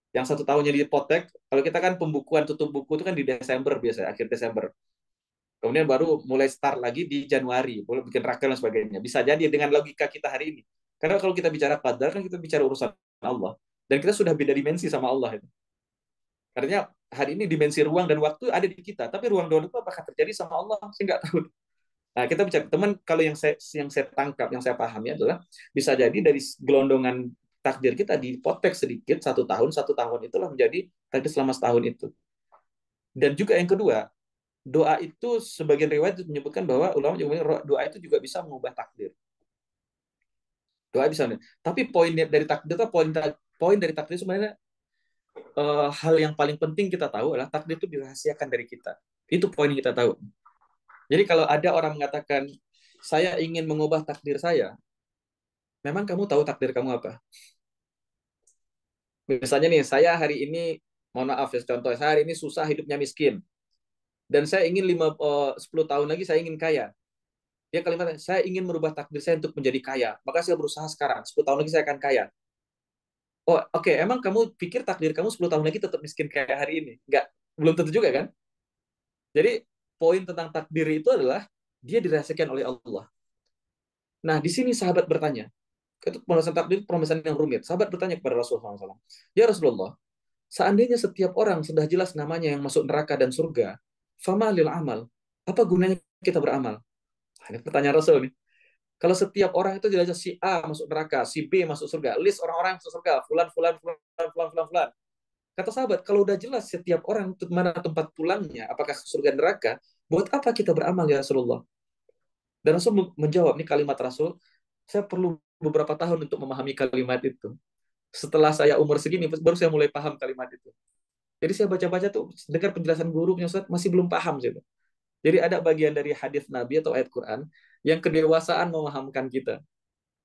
Yang 1 tahunnya dipotek, kalau kita kan pembukuan tutup buku itu kan di Desember biasanya, akhir Desember. Kemudian baru mulai start lagi di Januari, boleh bikin raker dan sebagainya. Bisa jadi dengan logika kita hari ini. Karena kalau kita bicara qadar kan kita bicara urusan Allah. Dan kita sudah beda dimensi sama Allah itu. Artinya hari ini dimensi ruang dan waktu ada di kita, tapi ruang dan waktu apakah terjadi sama Allah? Saya nggak tahu. Nah, kita bicara teman, kalau yang saya tangkap, yang saya pahami adalah bisa jadi dari gelondongan takdir kita dipotek sedikit 1 tahun itulah menjadi takdir selama setahun itu. Dan juga yang kedua, doa itu sebagian riwayat menyebutkan bahwa ulama juga doa itu juga bisa mengubah takdir. Doa bisa. Tapi poin dari takdir itu poin dari takdir sebenarnya hal yang paling penting kita tahu adalah takdir itu dirahasiakan dari kita. Itu poin yang kita tahu. Jadi kalau ada orang mengatakan saya ingin mengubah takdir saya, memang kamu tahu takdir kamu apa? Misalnya nih, saya hari ini mohon maaf ya contoh, saya hari ini susah hidupnya miskin dan saya ingin 10 tahun lagi saya ingin kaya. Dia kalimatnya, saya ingin merubah takdir saya untuk menjadi kaya. Maka saya berusaha sekarang. 10 tahun lagi saya akan kaya. Oh, oke. Emang kamu pikir takdir kamu 10 tahun lagi tetap miskin kayak hari ini? Enggak. Belum tentu juga kan? Jadi, poin tentang takdir itu adalah dia dirahasiakan oleh Allah. Nah, di sini sahabat bertanya. Itu pembahasan takdir, pembahasan yang rumit. Sahabat bertanya kepada Rasulullah SAW. Ya Rasulullah, seandainya setiap orang sudah jelas namanya yang masuk neraka dan surga, fama lil amal. Apa gunanya kita beramal? Ini pertanyaan Rasul nih. Kalau setiap orang itu jelas si A masuk neraka, si B masuk surga, list orang-orang yang masuk surga, fulan, fulan, fulan, fulan, fulan, fulan. Kata sahabat, kalau udah jelas setiap orang mana tempat pulangnya, apakah ke surga neraka, buat apa kita beramal ya Rasulullah? Dan Rasul menjawab, nih kalimat Rasul, saya perlu beberapa tahun untuk memahami kalimat itu. Setelah saya umur segini, baru saya mulai paham kalimat itu. Jadi saya baca-baca tuh, dengar penjelasan guru punya Ustaz, masih belum paham sih. Jadi ada bagian dari hadis Nabi atau ayat Quran yang kedewasaan memahamkan kita.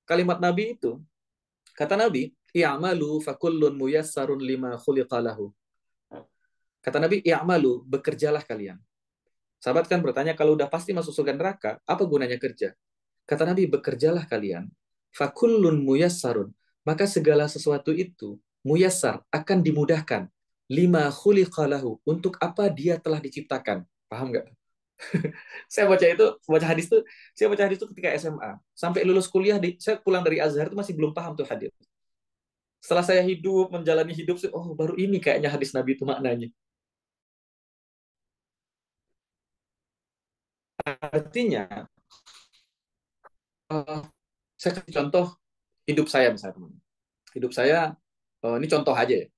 Kalimat Nabi itu, kata Nabi, i'malu fakullun muyassarun lima khuliqalahu. Kata Nabi, i'malu, bekerjalah kalian. Sahabat kan bertanya, kalau udah pasti masuk surga neraka, apa gunanya kerja? Kata Nabi, bekerjalah kalian. Fakullun muyassarun. Maka segala sesuatu itu, muyassar, akan dimudahkan. Lima khuliqalahu. Untuk apa dia telah diciptakan. Paham nggak? Saya baca hadis itu, saya baca hadis itu ketika SMA. Sampai lulus kuliah, saya pulang dari Azhar itu masih belum paham tuh hadis. Setelah saya hidup, menjalani hidup, oh baru ini kayaknya hadis Nabi itu maknanya. Artinya, saya kasih contoh hidup saya misalnya teman. Hidup saya, ini contoh aja ya.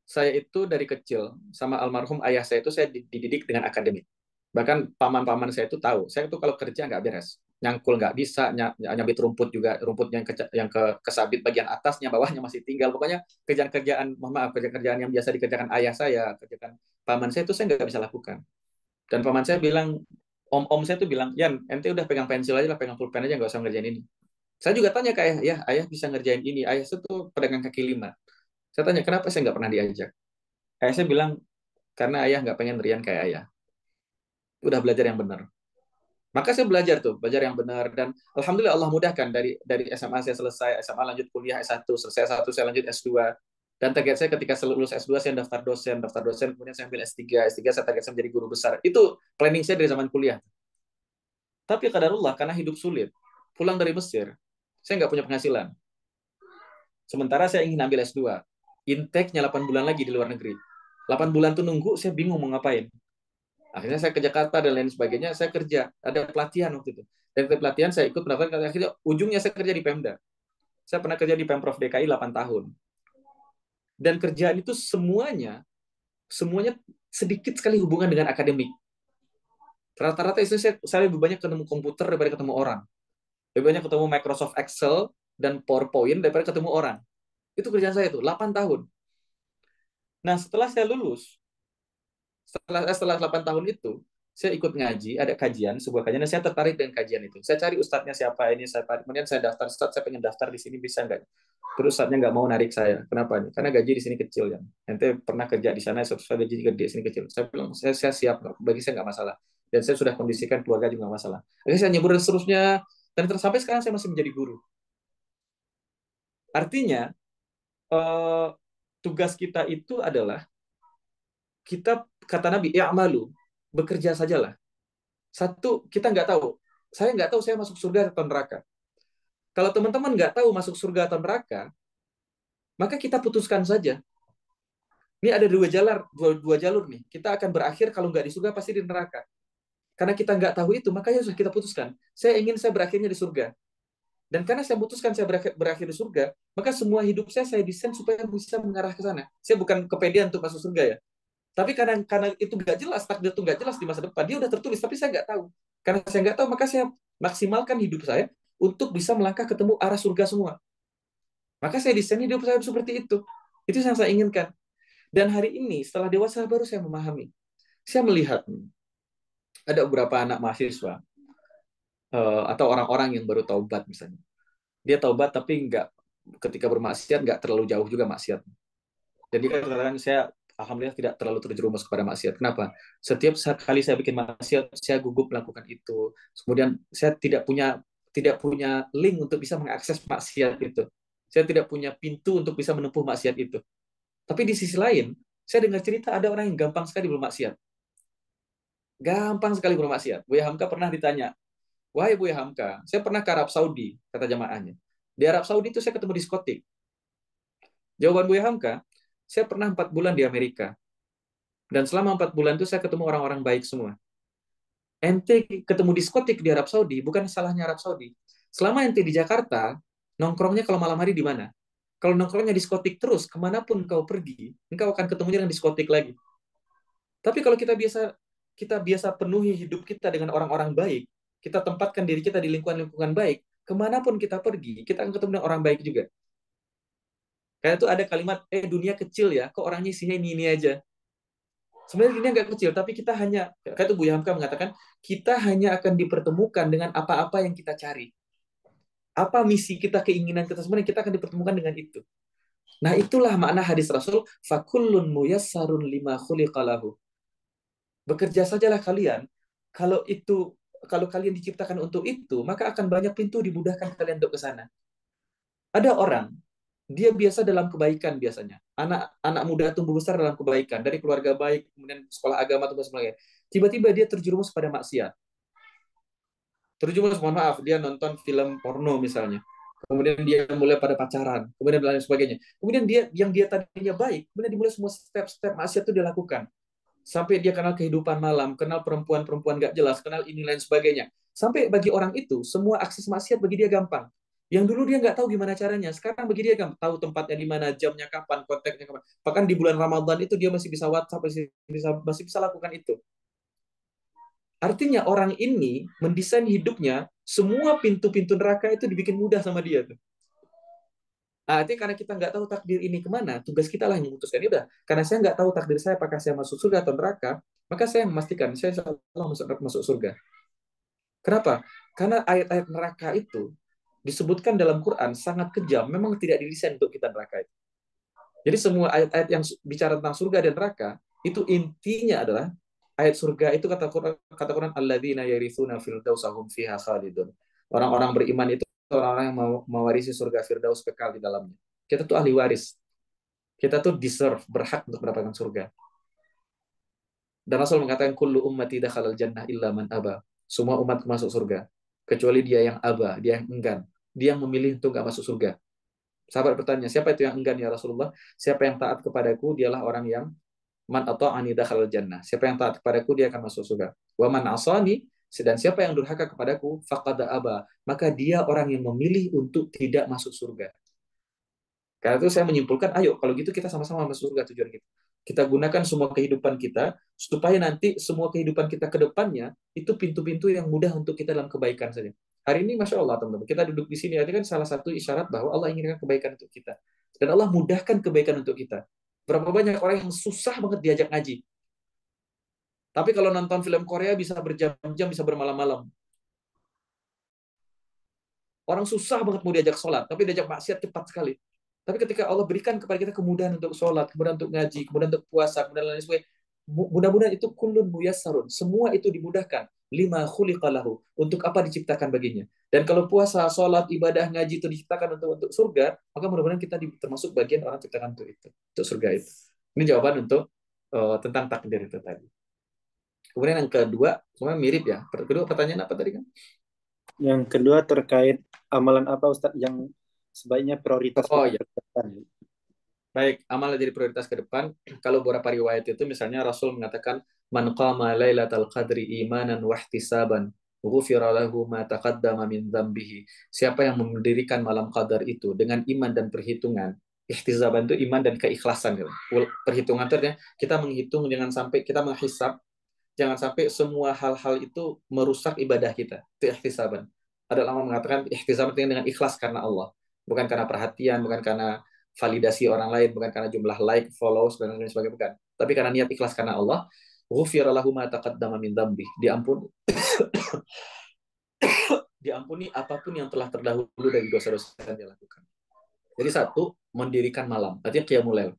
Saya itu dari kecil sama almarhum ayah saya itu saya dididik dengan akademik. Bahkan paman-paman saya itu tahu, saya itu kalau kerja nggak beres. Nyangkul nggak bisa, nyabit rumput juga, rumput yang kesabit bagian atasnya, bawahnya masih tinggal. Pokoknya kerjaan-kerjaan, mohon maaf, kerjaan-kerjaan yang biasa dikerjakan ayah saya, kerjakan paman saya itu saya nggak bisa lakukan. Dan paman saya bilang, om saya tuh bilang, Yan, ente udah pegang pensil aja lah, pegang pulpen aja, nggak usah ngerjain ini. Saya juga tanya ke ayah, ya ayah bisa ngerjain ini. Ayah saya tuh pedagang kaki lima. Saya tanya, kenapa saya nggak pernah diajak? Ayah saya bilang, karena ayah nggak pengen rian kayak ayah. Udah belajar yang benar. Maka saya belajar tuh, belajar yang benar. Dan Alhamdulillah Allah mudahkan. Dari SMA saya selesai, SMA lanjut kuliah S1, selesai S1 saya lanjut S2. Dan target saya ketika lulus S2 saya daftar dosen, kemudian saya ambil S3, saya target saya menjadi guru besar. Itu planning saya dari zaman kuliah. Tapi qadarullah, karena hidup sulit, pulang dari Mesir, saya nggak punya penghasilan. Sementara saya ingin ambil S2. Intake-nya 8 bulan lagi di luar negeri. 8 bulan tuh nunggu, saya bingung mau ngapain. Akhirnya saya ke Jakarta dan lain sebagainya, saya kerja. Ada pelatihan waktu itu. Dan pelatihan saya ikut mendapatkan, akhirnya ujungnya saya kerja di Pemda. Saya pernah kerja di Pemprov DKI 8 tahun. Dan kerjaan itu semuanya sedikit sekali hubungan dengan akademik. Rata-rata itu saya lebih banyak ketemu komputer daripada ketemu orang. Lebih banyak ketemu Microsoft Excel dan PowerPoint daripada ketemu orang. Itu kerjaan saya tuh, 8 tahun. Nah, setelah saya lulus, setelah 8 tahun itu, saya ikut ngaji, ada kajian, sebuah kajian, dan saya tertarik dengan kajian itu. Saya cari ustadznya siapa ini, kemudian saya daftar, ustadz saya pengen daftar di sini, bisa nggak? Terus ustadznya nggak mau narik saya. Kenapa? Karena gaji di sini kecil ya. Nanti pernah kerja di sana, saya gaji di sini kecil. Saya bilang, saya siap, bagi saya nggak masalah. Dan saya sudah kondisikan keluarga juga nggak masalah. Akhirnya saya nyebur dan seterusnya, dan sampai sekarang saya masih menjadi guru. Artinya, tugas kita itu adalah kita, kata Nabi, ya malu, bekerja sajalah. Satu, kita nggak tahu. Saya nggak tahu saya masuk surga atau neraka. Kalau teman-teman nggak tahu masuk surga atau neraka, maka kita putuskan saja. Ini ada dua jalur nih. Kita akan berakhir kalau nggak di surga pasti di neraka. Karena kita nggak tahu itu, makanya sudah kita putuskan. Saya ingin saya berakhirnya di surga. Dan karena saya putuskan saya berakhir di surga, maka semua hidup saya desain supaya bisa mengarah ke sana. Saya bukan kepedean untuk masuk surga ya. Tapi karena itu nggak jelas, takdir itu nggak jelas di masa depan. Dia udah tertulis, tapi saya nggak tahu. Karena saya nggak tahu, maka saya maksimalkan hidup saya untuk bisa melangkah ketemu arah surga semua. Maka saya desain hidup saya seperti itu. Itu yang saya inginkan. Dan hari ini, setelah dewasa, baru saya memahami. Saya melihat, ada beberapa anak mahasiswa, atau orang-orang yang baru taubat misalnya. Dia taubat, tapi nggak, ketika bermaksiat, nggak terlalu jauh juga maksiat. Jadi kadang-kadang saya alhamdulillah tidak terlalu terjerumus kepada maksiat. Kenapa? Setiap kali saya bikin maksiat, saya gugup melakukan itu. Kemudian saya tidak punya link untuk bisa mengakses maksiat itu. Saya tidak punya pintu untuk bisa menempuh maksiat itu. Tapi di sisi lain, saya dengar cerita ada orang yang gampang sekali bermaksiat. Gampang sekali bermaksiat. Buya Hamka pernah ditanya, wahai Buya Hamka, saya pernah ke Arab Saudi, kata jamaahnya. Di Arab Saudi itu saya ketemu diskotik. Jawaban Buya Hamka, saya pernah 4 bulan di Amerika. Dan selama 4 bulan itu saya ketemu orang-orang baik semua. Ente ketemu diskotik di Arab Saudi, bukan salahnya Arab Saudi. Selama ente di Jakarta, nongkrongnya kalau malam hari di mana? Kalau nongkrongnya diskotik terus, kemanapun kau pergi, engkau akan ketemunya dengan diskotik lagi. Tapi kalau kita biasa penuhi hidup kita dengan orang-orang baik, kita tempatkan diri kita di lingkungan-lingkungan baik, kemanapun kita pergi, kita akan ketemu dengan orang baik juga. Kayak itu ada kalimat, dunia kecil ya, kok orangnya isinya ini aja. Sebenarnya dunia nggak kecil, tapi kita hanya, kayak itu Buya Hamka mengatakan, kita hanya akan dipertemukan dengan apa-apa yang kita cari. Apa misi kita, keinginan kita, sebenarnya kita akan dipertemukan dengan itu. Nah, itulah makna hadis Rasul, fakullun muyassarun lima khuliqalahu. Bekerja sajalah kalian, kalau kalian diciptakan untuk itu, maka akan banyak pintu dimudahkan kalian untuk ke sana. Ada orang, dia biasa dalam kebaikan biasanya. Anak muda tumbuh besar dalam kebaikan, dari keluarga baik, kemudian sekolah agama atau sebagainya. Tiba-tiba dia terjerumus pada maksiat. Terjerumus, mohon maaf, dia nonton film porno misalnya. Kemudian dia mulai pada pacaran, kemudian lain sebagainya. Kemudian dia tadinya baik, kemudian dimulai semua step-step maksiat itu dia lakukan. Sampai dia kenal kehidupan malam, kenal perempuan-perempuan gak jelas, kenal ini lain sebagainya. Sampai bagi orang itu, semua akses maksiat bagi dia gampang. Yang dulu dia nggak tahu gimana caranya, sekarang bagi dia gampang. Tahu tempatnya di mana, jamnya kapan, kontaknya kapan. Bahkan di bulan Ramadan itu dia masih bisa WhatsApp, masih bisa lakukan itu. Artinya orang ini mendesain hidupnya, semua pintu-pintu neraka itu dibikin mudah sama dia tuh. Artinya karena kita nggak tahu takdir ini kemana, tugas kita lah yang memutuskan. Ya udah, karena saya nggak tahu takdir saya apakah saya masuk surga atau neraka, maka saya memastikan saya insya masuk surga. Kenapa? Karena ayat-ayat neraka itu disebutkan dalam Quran sangat kejam, memang tidak didesain untuk kita neraka itu. Jadi semua ayat-ayat yang bicara tentang surga dan neraka, itu intinya adalah ayat surga itu kata Quran alladzina yarithuna firdaus hum fiha khalidun. Orang-orang beriman itu orang-orang yang mau mewarisi surga firdaus kekal di dalamnya. Kita tuh ahli waris. Kita tuh deserve, berhak untuk mendapatkan surga. Dan Rasul mengatakan kullu ummati dakhalal jannah illa man aba. Semua umat masuk surga kecuali dia yang aba, dia yang enggan. Dia yang memilih untuk nggak masuk surga. Sahabat bertanya, siapa itu yang enggan ya Rasulullah? Siapa yang taat kepadaku, dialah orang yang man ata'ani dakhalal jannah. Siapa yang taat kepadaku, dia akan masuk surga. Wa man asani, dan siapa yang durhaka kepadaku, faqad aba. Maka dia orang yang memilih untuk tidak masuk surga. Karena itu saya menyimpulkan, ayo kalau gitu kita sama-sama masuk surga tujuan kita. Kita gunakan semua kehidupan kita supaya nanti semua kehidupan kita ke depannya itu pintu-pintu yang mudah untuk kita dalam kebaikan saja. Hari ini Masya Allah teman-teman, kita duduk di sini, itu kan salah satu isyarat bahwa Allah inginkan kebaikan untuk kita. Dan Allah mudahkan kebaikan untuk kita. Berapa banyak orang yang susah banget diajak ngaji. Tapi kalau nonton film Korea bisa berjam-jam, bisa bermalam-malam. Orang susah banget mau diajak sholat, tapi diajak maksiat cepat sekali. Tapi ketika Allah berikan kepada kita kemudahan untuk sholat, kemudahan untuk ngaji, kemudahan untuk puasa, kemudian lain sebagainya, mudah-mudahan itu kullun muyassarun. Semua itu dimudahkan. Lima khuliqalahu. Untuk apa diciptakan baginya. Dan kalau puasa, sholat, ibadah, ngaji itu diciptakan untuk surga, maka mudah-mudahan kita termasuk bagian orang ciptakan untuk itu. Untuk surga itu. Ini jawaban untuk tentang takdir itu tadi. Kemudian yang kedua, semuanya mirip ya. Kedua pertanyaan apa tadi kan? Yang kedua terkait amalan apa Ustadz yang sebaiknya prioritas Oh kita ya, kerjakan. baik, amal jadi prioritas ke depan. Kalau beberapa riwayat itu misalnya Rasul mengatakan man qama lailatal qadri imanan wa ihtisaban ghufira lahu ma taqaddama min dzambihi. Siapa yang mendirikan malam qadar itu dengan iman dan perhitungan. Ihtisaban itu iman dan keikhlasan gitu. Perhitungan itu artinya kita menghitung jangan sampai kita menghisab, jangan sampai semua hal-hal itu merusak ibadah kita. Itu ihtisaban. Ada ulama mengatakan ihtisaban dengan ikhlas karena Allah, bukan karena perhatian, bukan karena validasi orang lain, bukan karena jumlah like, follow, dan lain sebagainya, bukan. Tapi karena niat ikhlas karena Allah, ghufira lahu ma taqaddama min dzambi. Diampuni apapun yang telah terdahulu dari dosa-dosa yang dia lakukan. Jadi satu, mendirikan malam. Artinya qiyamul lail.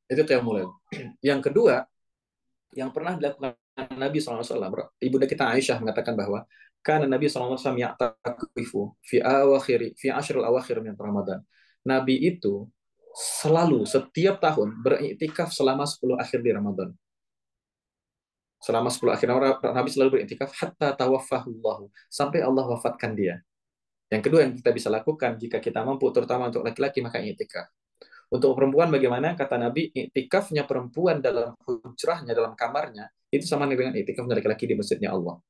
Itu qiyamul lail. Yang kedua, yang pernah dilakukan Nabi SAW, ibunda kita Aisyah mengatakan bahwa karena Nabi SAW ya'takifu fi ashrul awakhir min Ramadan. Nabi itu selalu setiap tahun beriktikaf selama 10 akhir di Ramadan. Selama 10 akhir Nabi selalu beriktikaf hatta tawaffahullahu, sampai Allah wafatkan dia. Yang kedua yang kita bisa lakukan jika kita mampu, terutama untuk laki-laki, maka iktikaf. Untuk perempuan bagaimana? Kata Nabi, iktikafnya perempuan dalam hujrahnya, dalam kamarnya, itu sama dengan iktikaf laki-laki di masjidnya Allah.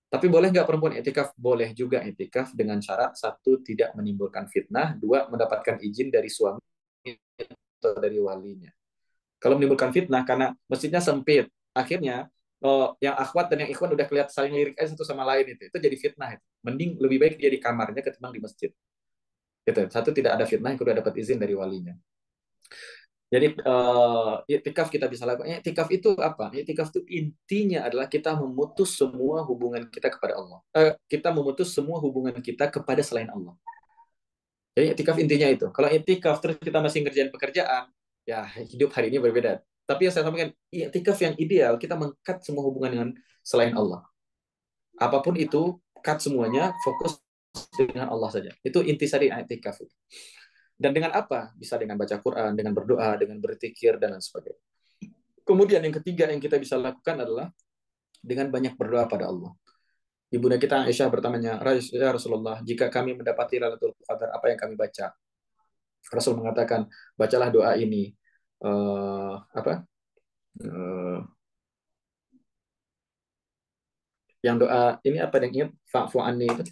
Tapi boleh nggak perempuan iktikaf? Boleh juga iktikaf dengan syarat satu, tidak menimbulkan fitnah, dua, mendapatkan izin dari suami atau dari walinya. Kalau menimbulkan fitnah karena masjidnya sempit, akhirnya yang akhwat dan yang ikhwan udah kelihatan saling lirik aja satu sama lain, itu jadi fitnah. Itu mending lebih baik dia di kamarnya ketimbang di masjid. Gitu. Satu, tidak ada fitnah, yang kedua dapat izin dari walinya. Jadi iktikaf kita bisa lakukan. Iktikaf itu apa? Iktikaf itu intinya adalah kita memutus semua hubungan kita kepada Allah. Kita memutus semua hubungan kita kepada selain Allah. Jadi iktikaf intinya itu. Kalau iktikaf terus kita masih ngerjain pekerjaan, ya hidup hari ini berbeda. Tapi yang saya sampaikan, iktikaf yang ideal kita meng-cut semua hubungan dengan selain Allah. Apapun itu, cut semuanya, fokus dengan Allah saja. Itu intisari iktikaf. Dan dengan apa? Bisa dengan baca Quran, dengan berdoa, dengan berzikir, dan lain sebagainya. Kemudian yang ketiga yang kita bisa lakukan adalah dengan banyak berdoa pada Allah. Ibunda kita Aisyah bertanya, ya Rasulullah, jika kami mendapati Lailatul Qadar, apa yang kami baca? Rasul mengatakan, bacalah doa ini. Apa? Yang doa ini apa yang ingat? Fa'fu anni itu.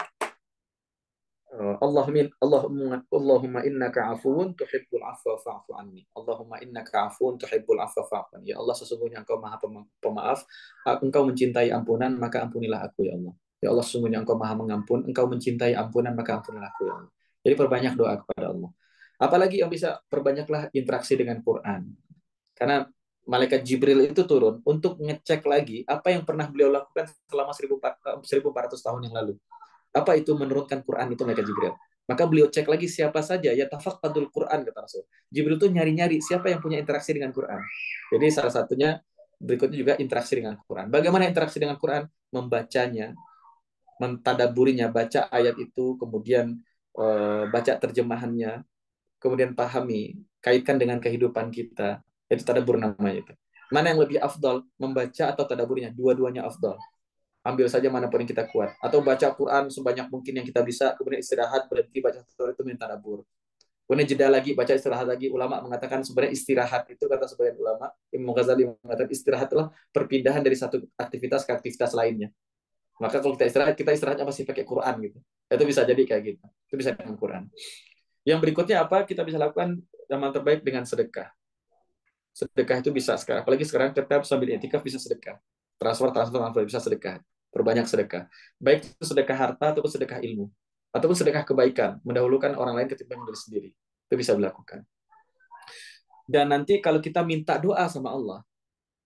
Allahumma innaka afuun tuhibbul afwa fa'fu anni. Allahumma innaka afuun tuhibbul afwa fa'fu anni. Ya Allah, sesungguhnya Engkau Maha Pemaaf, Engkau mencintai ampunan, maka ampunilah aku ya Allah. Ya Allah, sesungguhnya Engkau Maha Mengampun, Engkau mencintai ampunan, maka ampunilah aku ya Allah. Jadi perbanyak doa kepada Allah. Apalagi yang bisa perbanyaklah interaksi dengan Quran. Karena malaikat Jibril itu turun untuk ngecek lagi apa yang pernah beliau lakukan selama 1400 tahun yang lalu. Apa itu menurunkan Quran itu malaikat Jibril? Maka beliau cek lagi siapa saja ya tafaqadul Quran, kata Rasul. Jibril itu nyari-nyari siapa yang punya interaksi dengan Quran. Jadi salah satunya berikutnya juga interaksi dengan Quran. Bagaimana interaksi dengan Quran? Membacanya, mentadaburinya, baca ayat itu, kemudian baca terjemahannya, kemudian pahami, kaitkan dengan kehidupan kita. Itu tadabur namanya itu. Mana yang lebih afdal, membaca atau tadaburnya? Dua-duanya afdal. Ambil saja mana pun yang kita kuat. Atau baca Quran sebanyak mungkin yang kita bisa, kemudian istirahat, berhenti baca itu minta tadabbur. Kemudian jeda lagi, baca istirahat lagi. Ulama mengatakan sebenarnya istirahat itu, kata sebagian ulama, Imam Ghazali mengatakan istirahat adalah perpindahan dari satu aktivitas ke aktivitas lainnya. Maka kalau kita istirahatnya masih pakai Quran gitu. Itu bisa jadi kayak gitu. Itu bisa dengan Quran. Yang berikutnya apa? Kita bisa lakukan yang terbaik dengan sedekah. Sedekah itu bisa sekarang, apalagi sekarang kita sambil iktikaf bisa sedekah. Transfer bisa sedekah. Perbanyak sedekah. Baik itu sedekah harta ataupun sedekah ilmu. Ataupun sedekah kebaikan, mendahulukan orang lain ketimbang diri sendiri. Itu bisa dilakukan. Dan nanti kalau kita minta doa sama Allah,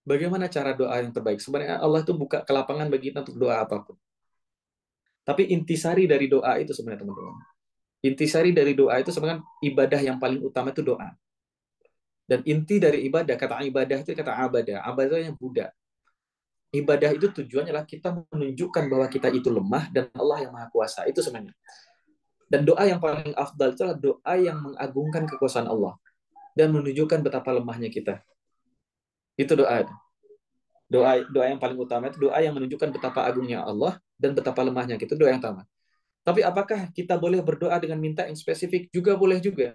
bagaimana cara doa yang terbaik? Sebenarnya Allah itu buka kelapangan bagi kita untuk doa apapun. Tapi intisari dari doa itu sebenarnya teman-teman. Intisari dari doa itu sebenarnya ibadah yang paling utama itu doa. Dan inti dari ibadah, kata ibadah itu kata abadah. Abadah itu yang Buddha. Ibadah itu tujuannya adalah kita menunjukkan bahwa kita itu lemah dan Allah yang Maha Kuasa. Itu sebenarnya. Dan doa yang paling afdal itu adalah doa yang mengagungkan kekuasaan Allah dan menunjukkan betapa lemahnya kita. Itu doa. Doa yang paling utama itu doa yang menunjukkan betapa agungnya Allah dan betapa lemahnya kita. Itu doa yang utama. Tapi apakah kita boleh berdoa dengan minta yang spesifik? Juga boleh juga.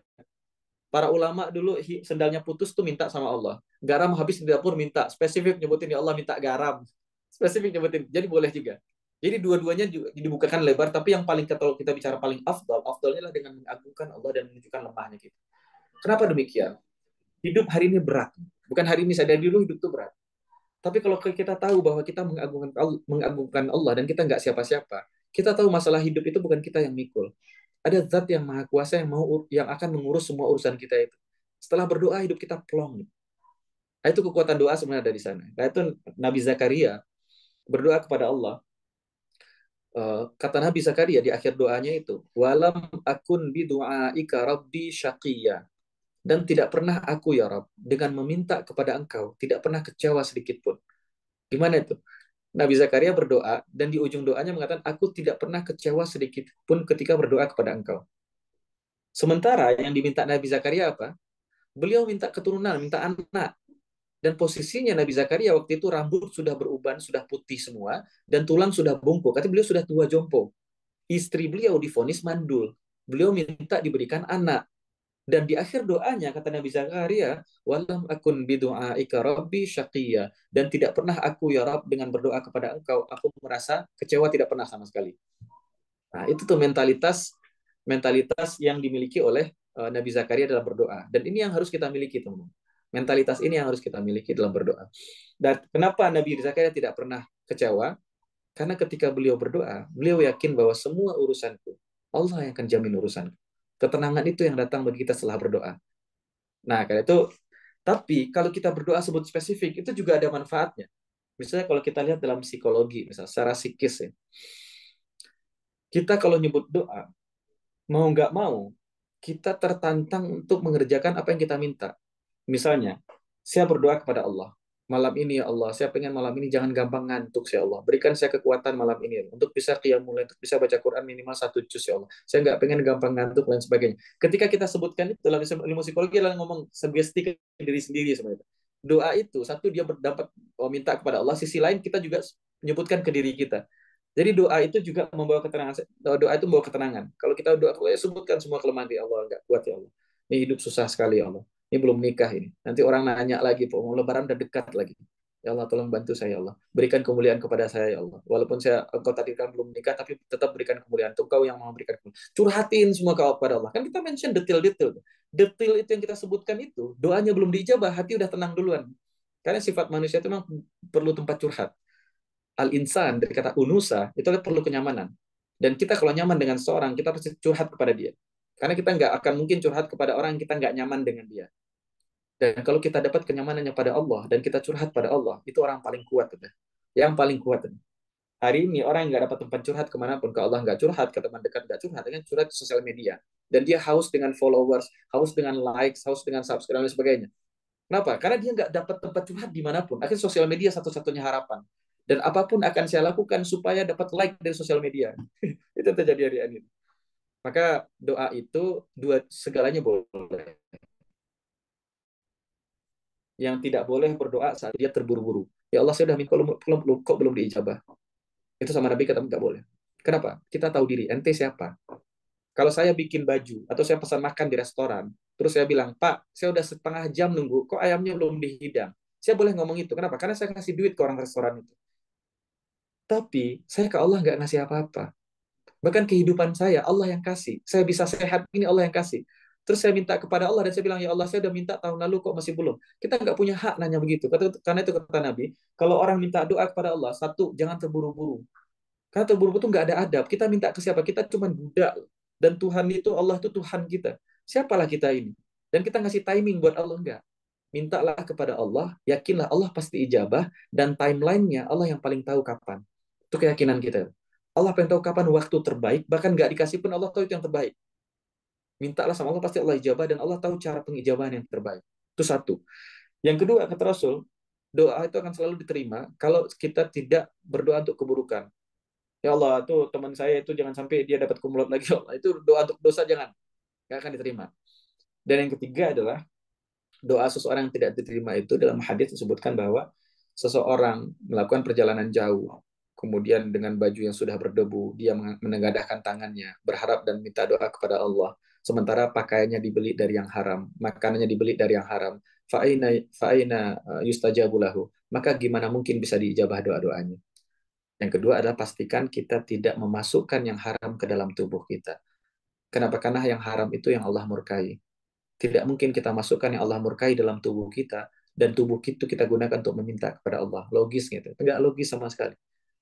Para ulama dulu sendalnya putus tuh minta sama Allah. Garam habis di dapur minta. Spesifik nyebutin ya Allah minta garam. Spesifik nyebutin. Jadi boleh juga. Jadi dua-duanya juga dibukakan lebar. Tapi yang paling kalau kita bicara paling afdalnya adalah dengan mengagungkan Allah dan menunjukkan lemahnya kita. Kenapa demikian? Hidup hari ini berat. Bukan hari ini saja, dulu hidup itu berat. Tapi kalau kita tahu bahwa kita mengagungkan Allah dan kita nggak siapa-siapa, kita tahu masalah hidup itu bukan kita yang mikul. Ada zat yang maha kuasa yang akan mengurus semua urusan kita itu. Setelah berdoa hidup kita plong. Nah, itu kekuatan doa sebenarnya dari sana. Nah, itu Nabi Zakaria berdoa kepada Allah. Kata Nabi Zakaria di akhir doanya itu, walam akun bidu'aika rabbi syaqiyya. Dan tidak pernah aku ya Rabb dengan meminta kepada Engkau tidak pernah kecewa sedikit pun. Gimana itu? Nabi Zakaria berdoa dan di ujung doanya mengatakan aku tidak pernah kecewa sedikit pun ketika berdoa kepada Engkau. Sementara yang diminta Nabi Zakaria apa? Beliau minta keturunan, minta anak. Dan posisinya Nabi Zakaria waktu itu rambut sudah beruban, sudah putih semua, dan tulang sudah bungkuk. Katanya beliau sudah tua jompo. Istri beliau divonis mandul. Beliau minta diberikan anak. Dan di akhir doanya kata Nabi Zakaria, walam akun bidu'aika rabbi syaqiyya, dan tidak pernah aku ya Rabb dengan berdoa kepada engkau aku merasa kecewa, tidak pernah sama sekali. Nah, itu tuh mentalitas mentalitas yang dimiliki oleh Nabi Zakaria dalam berdoa. Dan ini yang harus kita miliki, teman. Mentalitas ini yang harus kita miliki dalam berdoa. Dan kenapa Nabi Zakaria tidak pernah kecewa? Karena ketika beliau berdoa, beliau yakin bahwa semua urusanku, Allah yang akan jamin urusanku. Ketenangan itu yang datang bagi kita setelah berdoa. Nah, karena itu, tapi kalau kita berdoa sebut spesifik, itu juga ada manfaatnya. Misalnya kalau kita lihat dalam psikologi, misalnya secara psikis ya, kita kalau nyebut doa, mau nggak mau, kita tertantang untuk mengerjakan apa yang kita minta. Misalnya, saya berdoa kepada Allah, malam ini ya Allah, saya pengen malam ini jangan gampang ngantuk ya Allah. Berikan saya kekuatan malam ini untuk bisa qiyamul lail, untuk bisa baca Quran minimal 1 juz ya Allah. Saya nggak pengen gampang ngantuk dan sebagainya. Ketika kita sebutkan itu dalam ilmu psikologi adalah ngomong sugesti ke diri sendiri sebenarnya. Doa itu satu dia berdapat minta kepada Allah, sisi lain kita juga menyebutkan ke diri kita. Jadi doa itu juga membawa ketenangan. Doa itu membawa ketenangan. Kalau kita doa, ya sebutkan semua kelemahan di Allah, nggak kuat ya Allah. Ini hidup susah sekali ya Allah. Ini belum nikah ini. Nanti orang nanya lagi, mau lebaran udah dekat lagi. Ya Allah, tolong bantu saya ya Allah. Berikan kemuliaan kepada saya ya Allah. Walaupun engkau tadi kan belum nikah, tapi tetap berikan kemuliaan. Engkau yang mau memberikan kemuliaan. Curhatin semua kau kepada Allah. Kan kita mention detail-detail. Detail itu yang kita sebutkan itu, doanya belum diijabah, hati udah tenang duluan. Karena sifat manusia itu memang perlu tempat curhat. Al-insan dari kata unusa itu perlu kenyamanan. Dan kita kalau nyaman dengan seorang, kita pasti curhat kepada dia. Karena kita nggak akan mungkin curhat kepada orang yang kita nggak nyaman dengan dia. Dan kalau kita dapat kenyamanannya pada Allah dan kita curhat pada Allah, itu orang paling kuat. Yang paling kuat. Hari ini orang yang nggak dapat tempat curhat kemanapun, ke Allah nggak curhat, ke teman dekat nggak curhat, dengan curhat di sosial media. Dan dia haus dengan followers, haus dengan likes, haus dengan subscribe dan sebagainya. Kenapa? Karena dia nggak dapat tempat curhat dimanapun. Akhirnya sosial media satu-satunya harapan. Dan apapun akan saya lakukan supaya dapat like dari sosial media. Itu terjadi hari ini. Maka doa itu segalanya boleh. Yang tidak boleh berdoa saat dia terburu-buru. Ya Allah, saya sudah minta kok belum diijabah. Itu sama Nabi kata nggak boleh. Kenapa? Kita tahu diri. Ente siapa? Kalau saya bikin baju atau saya pesan makan di restoran, terus saya bilang, Pak, saya udah 1/2 jam nunggu, kok ayamnya belum dihidang? Saya boleh ngomong itu. Kenapa? Karena saya kasih duit ke orang restoran itu. Tapi saya ke Allah nggak ngasih apa-apa. Bahkan kehidupan saya, Allah yang kasih. Saya bisa sehat, ini Allah yang kasih. Terus saya minta kepada Allah dan saya bilang, ya Allah, saya udah minta tahun lalu kok masih belum. Kita nggak punya hak nanya begitu. Karena itu kata Nabi, kalau orang minta doa kepada Allah, satu, jangan terburu-buru. Karena terburu-buru itu nggak ada adab. Kita minta ke siapa? Kita cuma budak. Dan Tuhan itu, Allah itu Tuhan kita. Siapalah kita ini? Dan kita ngasih timing buat Allah, enggak. Mintalah kepada Allah, yakinlah Allah pasti ijabah, dan timelinenya Allah yang paling tahu kapan. Itu keyakinan kita. Allah pengen tahu kapan waktu terbaik, bahkan nggak dikasih pun Allah tahu itu yang terbaik. Mintalah sama Allah, pasti Allah ijabah, dan Allah tahu cara pengijabahan yang terbaik. Itu satu. Yang kedua, kata Rasul, doa itu akan selalu diterima kalau kita tidak berdoa untuk keburukan. Ya Allah, tuh teman saya itu jangan sampai dia dapat kumulat lagi. Ya Allah, itu doa untuk dosa jangan. Nggak akan diterima. Dan yang ketiga adalah doa seseorang yang tidak diterima itu dalam hadis disebutkan bahwa seseorang melakukan perjalanan jauh, kemudian dengan baju yang sudah berdebu, dia menengadahkan tangannya, berharap dan minta doa kepada Allah, sementara pakaiannya dibeli dari yang haram, makanannya dibeli dari yang haram, fa'aina yustajabu lahu, maka gimana mungkin bisa diijabah doa-doanya. Yang kedua adalah pastikan kita tidak memasukkan yang haram ke dalam tubuh kita. Kenapa? Karena yang haram itu yang Allah murkai. Tidak mungkin kita masukkan yang Allah murkai dalam tubuh kita, dan tubuh itu kita gunakan untuk meminta kepada Allah. Logis gitu. Tidak logis sama sekali.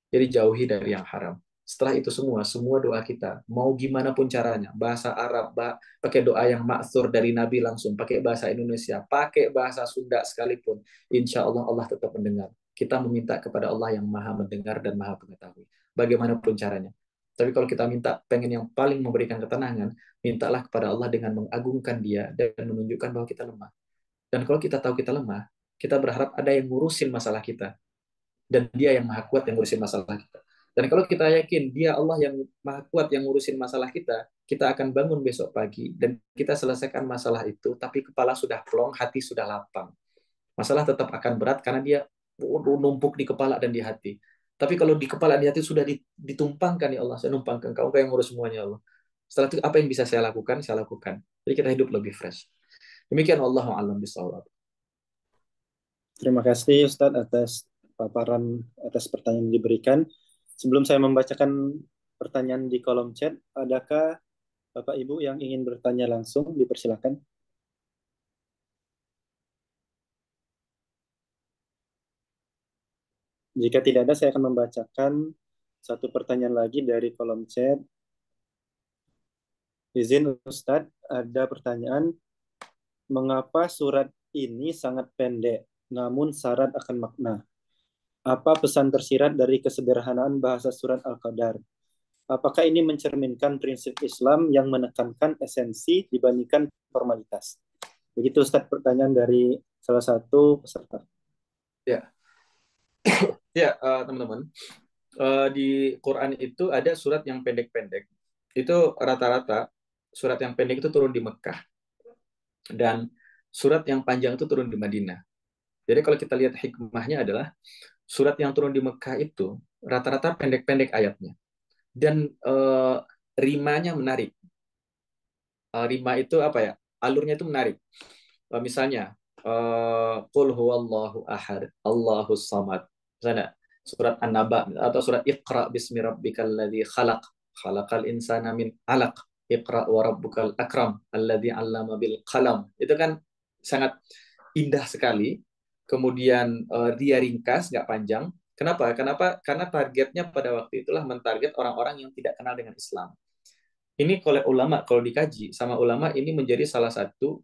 Jadi jauhi dari yang haram. Setelah itu semua doa kita, mau gimana pun caranya, bahasa Arab, pakai doa yang maksur dari Nabi langsung, pakai bahasa Indonesia, pakai bahasa Sunda sekalipun, insya Allah Allah tetap mendengar. Kita meminta kepada Allah yang maha mendengar dan maha mengetahui. Bagaimanapun caranya. Tapi kalau kita minta pengen yang paling memberikan ketenangan, mintalah kepada Allah dengan mengagungkan dia dan menunjukkan bahwa kita lemah. Dan kalau kita tahu kita lemah, kita berharap ada yang ngurusin masalah kita. Dan dia yang maha kuat yang ngurusin masalah kita. Dan kalau kita yakin dia Allah yang maha kuat yang ngurusin masalah kita akan bangun besok pagi dan kita selesaikan masalah itu, tapi kepala sudah plong, hati sudah lapang. Masalah tetap akan berat karena dia numpuk di kepala dan di hati. Tapi kalau di kepala dan di hati sudah ditumpangkan, ya Allah, saya numpangkan, Engkau yang ngurus semuanya, Allah. Setelah itu apa yang bisa saya lakukan. Jadi kita hidup lebih fresh. Demikian, wallahu a'lam bishawab. Terima kasih Ustadz atas paparan, atas pertanyaan yang diberikan. Sebelum saya membacakan pertanyaan di kolom chat, adakah Bapak Ibu yang ingin bertanya langsung? Dipersilakan. Jika tidak ada, saya akan membacakan satu pertanyaan lagi dari kolom chat. Izin Ustadz, ada pertanyaan, mengapa surat ini sangat pendek, namun syarat akan makna? Apa pesan tersirat dari kesederhanaan bahasa surat Al-Qadar? Apakah ini mencerminkan prinsip Islam yang menekankan esensi dibandingkan formalitas? Begitu Ustadz pertanyaan dari salah satu peserta. Ya, ya teman-teman. Di Quran itu ada surat yang pendek-pendek. Itu rata-rata surat yang pendek itu turun di Mekah. Dan surat yang panjang itu turun di Madinah. Jadi kalau kita lihat hikmahnya adalah surat yang turun di Mekah itu rata-rata pendek-pendek ayatnya. Dan rimanya menarik. Rima itu apa ya? Alurnya itu menarik. Misalnya, Qul huwallahu ahad, Allahus samad. Misalnya, surat An-Naba atau surat Iqra bismi rabbikal ladzi khalaq, khalaqal insana min 'alaq, Iqra wa rabbukal akram, alladzi 'allama bil qalam. Itu kan sangat indah sekali. Kemudian dia ringkas, nggak panjang. Kenapa? Karena targetnya pada waktu itulah mentarget orang-orang yang tidak kenal dengan Islam. Ini kalau dikaji sama ulama, ini menjadi salah satu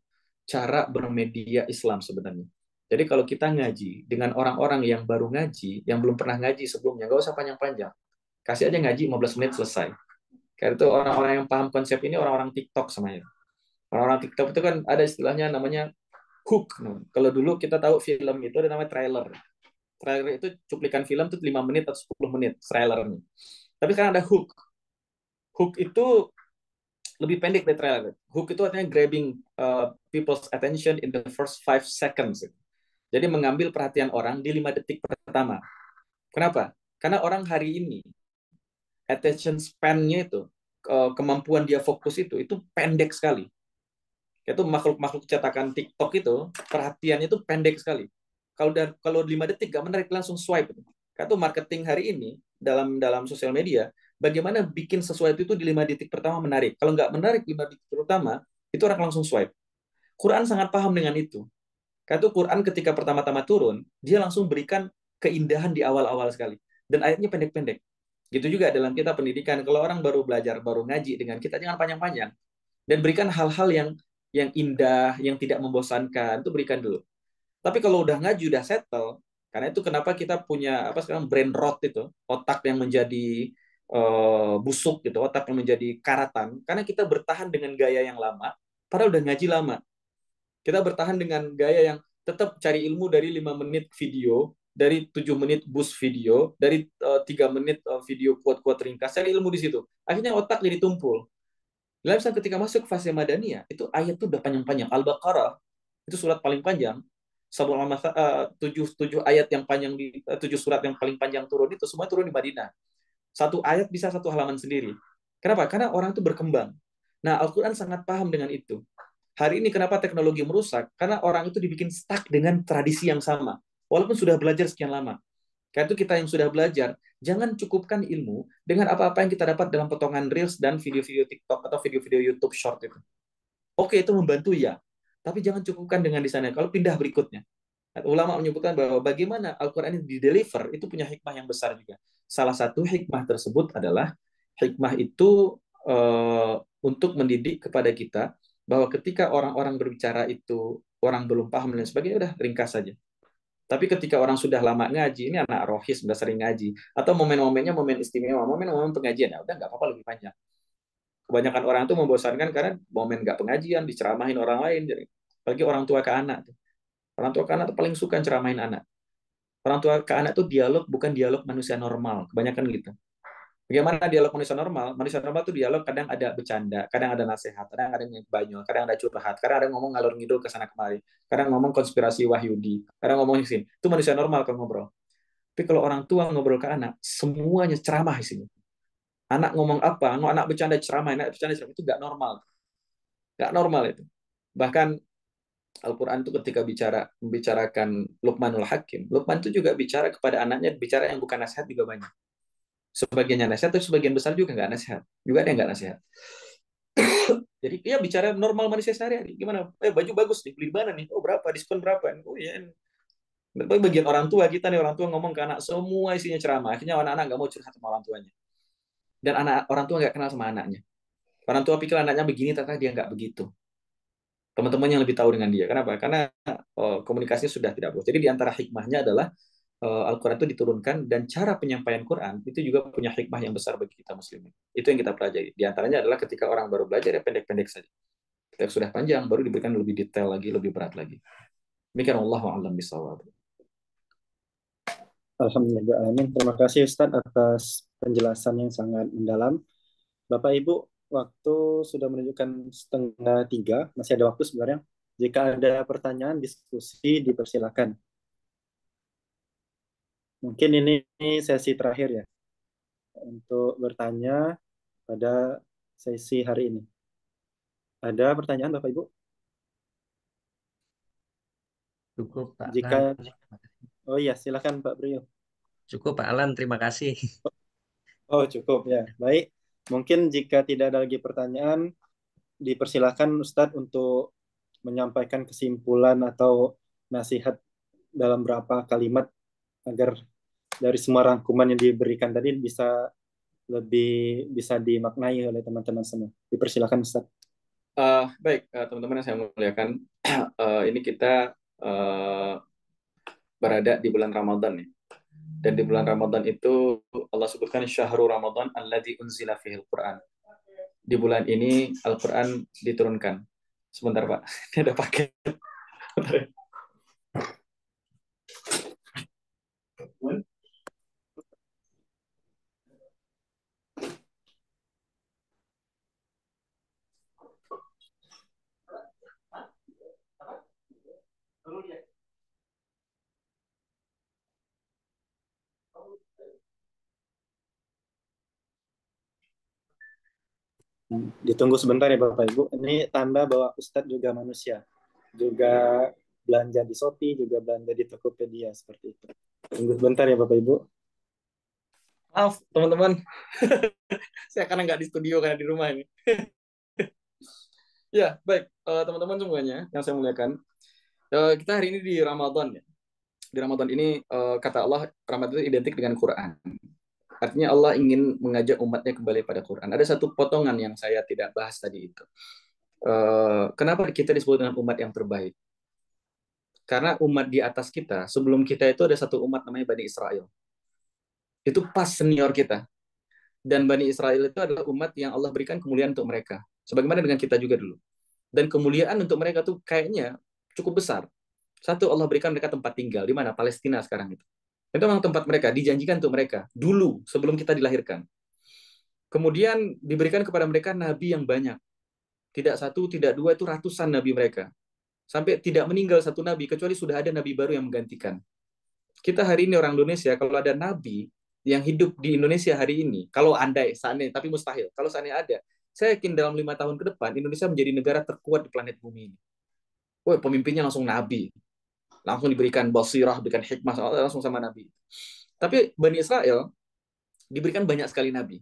cara bermedia Islam sebenarnya. Jadi kalau kita ngaji dengan orang-orang yang baru ngaji, yang belum pernah ngaji sebelumnya, nggak usah panjang-panjang. Kasih aja ngaji 15 menit selesai. Karena itu orang-orang yang paham konsep ini orang-orang TikTok semuanya. Orang-orang TikTok itu kan ada istilahnya namanya hook. Kalau dulu kita tahu film itu ada namanya trailer. Trailer itu cuplikan film itu 5 menit atau 10 menit trailernya. Tapi sekarang ada hook. Hook itu lebih pendek dari trailer. Hook itu artinya grabbing people's attention in the first 5 seconds. Jadi mengambil perhatian orang di 5 detik pertama. Kenapa? Karena orang hari ini attention span-nya itu, kemampuan dia fokus itu pendek sekali. Itu makhluk-makhluk cetakan TikTok itu perhatiannya itu pendek sekali. Kalau 5 detik gak menarik, langsung swipe. Karena itu marketing hari ini dalam sosial media, bagaimana bikin sesuatu itu di 5 detik pertama menarik. Kalau nggak menarik 5 detik pertama, itu orang langsung swipe. Quran sangat paham dengan itu. Karena itu Quran ketika pertama-tama turun, dia langsung berikan keindahan di awal-awal sekali. Dan ayatnya pendek-pendek. Gitu juga dalam kita pendidikan. Kalau orang baru belajar, baru ngaji dengan kita, jangan panjang-panjang. Dan berikan hal-hal yang indah, yang tidak membosankan, itu berikan dulu. Tapi kalau udah ngaji, udah settle, karena itu kenapa kita punya sekarang brain rot itu, otak yang menjadi busuk gitu, otak yang menjadi karatan, karena kita bertahan dengan gaya yang lama, padahal udah ngaji lama. Kita bertahan dengan gaya yang tetap cari ilmu dari 5 menit video, dari 7 menit boost video, dari 3 menit video quote-quote ringkas, cari ilmu di situ. Akhirnya otak jadi tumpul. Dalam ketika masuk fase Madaniyah, itu ayat itu udah panjang-panjang. Al-Baqarah, itu surat paling panjang. 7 ayat yang panjang 7 surat yang paling panjang turun itu semua turun di Madinah. Satu ayat bisa satu halaman sendiri. Kenapa? Karena orang itu berkembang. Nah, Al-Quran sangat paham dengan itu. Hari ini kenapa teknologi merusak? Karena orang itu dibikin stuck dengan tradisi yang sama. Walaupun sudah belajar sekian lama. Karena itu kita yang sudah belajar, jangan cukupkan ilmu dengan apa-apa yang kita dapat dalam potongan Reels dan video-video TikTok atau video-video YouTube Short itu. Oke, itu membantu ya. Tapi jangan cukupkan dengan di sana. Kalau pindah berikutnya. Ulama menyebutkan bahwa bagaimana Al-Quran ini di-deliver, itu punya hikmah yang besar juga. Salah satu hikmah tersebut adalah, hikmah itu untuk mendidik kepada kita, bahwa ketika orang-orang berbicara itu, orang belum paham dan sebagainya, udah ringkas saja. Tapi ketika orang sudah lama ngaji, ini anak rohis, sudah sering ngaji, atau momen-momennya momen istimewa, momen-momen pengajian, ya udah nggak apa-apa lebih panjang. Kebanyakan orang tuh membosankan karena momen nggak pengajian, diceramahin orang lain. Jadi, bagi orang tua ke anak. Orang tua ke anak tuh paling suka ceramahin anak. Orang tua ke anak tuh dialog bukan dialog manusia normal. Kebanyakan gitu. Bagaimana dialog manusia normal? Manusia normal tuh dialog kadang ada bercanda, kadang ada nasihat, kadang ada yang banyol, kadang ada curhat, kadang ada ngomong ngalur ngidul ke sana kemari, kadang ngomong konspirasi Wahyudi, kadang ngomong sini. Itu manusia normal kalau ngobrol. Tapi kalau orang tua ngobrol ke anak, semuanya ceramah isinya. Anak ngomong apa, anak bercanda ceramah, itu nggak normal. Nggak normal itu. Bahkan Al-Quran itu ketika membicarakan Luqmanul Hakim, Luqman itu juga bicara kepada anaknya, bicara yang bukan nasihat juga banyak. Sebagiannya nasihat, tapi sebagian besar juga nggak nasihat. Juga ada yang nggak nasihat. Jadi dia bicara normal manusia sehari-hari. Gimana? Baju bagus nih, beli di mana nih? Oh berapa? Diskon berapa? Oh ya. Bagian orang tua kita nih, orang tua ngomong ke anak, semua isinya ceramah. Akhirnya anak-anak nggak mau curhat sama orang tuanya. Dan orang tua nggak kenal sama anaknya. Orang tua pikir anaknya begini, ternyata dia nggak begitu. Teman-teman yang lebih tahu dengan dia. Kenapa? Karena komunikasinya sudah tidak bagus. Jadi di antara hikmahnya adalah Al-Quran itu diturunkan dan cara penyampaian Quran itu juga punya hikmah yang besar bagi kita muslimin. Itu yang kita pelajari. Di antaranya adalah ketika orang baru belajar ya pendek-pendek saja. Ketika sudah panjang baru diberikan lebih detail lagi, lebih berat lagi. Demikian Allah a'lam bishawab. Alhamdulillah, amin. Terima kasih Ustadz atas penjelasan yang sangat mendalam. Bapak Ibu, waktu sudah menunjukkan 2:30, masih ada waktu sebenarnya. Jika ada pertanyaan, diskusi, dipersilakan. Mungkin ini sesi terakhir ya, untuk bertanya pada sesi hari ini. Ada pertanyaan Bapak Ibu? Cukup Pak Jika, Alan. oh iya, silakan Pak Priyo. Cukup Pak Alan, terima kasih. Oh cukup ya, baik. Mungkin jika tidak ada lagi pertanyaan, dipersilakan Ustadz untuk menyampaikan kesimpulan atau nasihat dalam berapa kalimat agar dari semua rangkuman yang diberikan tadi bisa dimaknai oleh teman-teman semua. Dipersilakan Ustadz. Baik, teman-teman yang saya muliakan, ini kita berada di bulan Ramadan ya. Dan di bulan Ramadan itu Allah sebutkan syahrul Ramadan alladzi unzila fihil Quran. Di bulan ini Al-Quran diturunkan. Sebentar Pak, ini ada paket. Ditunggu sebentar ya Bapak Ibu. Ini tanda bahwa Ustadz juga manusia. Juga belanja di Shopee, juga belanja di Tokopedia seperti itu. Tunggu sebentar ya Bapak Ibu. Maaf teman-teman, saya karena nggak di studio karena di rumah ini. Ya baik, teman-teman semuanya yang saya muliakan, kita hari ini di Ramadan ya. Di Ramadan ini kata Allah Ramadan itu identik dengan Quran. Artinya Allah ingin mengajak umatnya kembali pada Quran. Ada satu potongan yang saya tidak bahas tadi itu. Kenapa kita disebut dengan umat yang terbaik? Karena umat di atas kita, sebelum kita itu ada satu umat namanya Bani Israel. Itu pas senior kita. Dan Bani Israel itu adalah umat yang Allah berikan kemuliaan untuk mereka. Sebagaimana dengan kita juga dulu. Dan kemuliaan untuk mereka tuh kayaknya cukup besar. Satu, Allah berikan mereka tempat tinggal. Di mana? Palestina sekarang itu. Itu memang tempat mereka, dijanjikan untuk mereka. Dulu, sebelum kita dilahirkan. Kemudian diberikan kepada mereka nabi yang banyak. Tidak satu, tidak dua, itu ratusan nabi mereka. Sampai tidak meninggal satu nabi, kecuali sudah ada nabi baru yang menggantikan. Kita hari ini orang Indonesia, kalau ada nabi yang hidup di Indonesia hari ini, kalau andai, seandainya, tapi mustahil. Kalau seandainya ada, saya yakin dalam 5 tahun ke depan, Indonesia menjadi negara terkuat di planet bumi ini. Woi, pemimpinnya langsung nabi. Langsung diberikan basirah, diberikan hikmah, langsung sama nabi. Tapi Bani Israel diberikan banyak sekali nabi.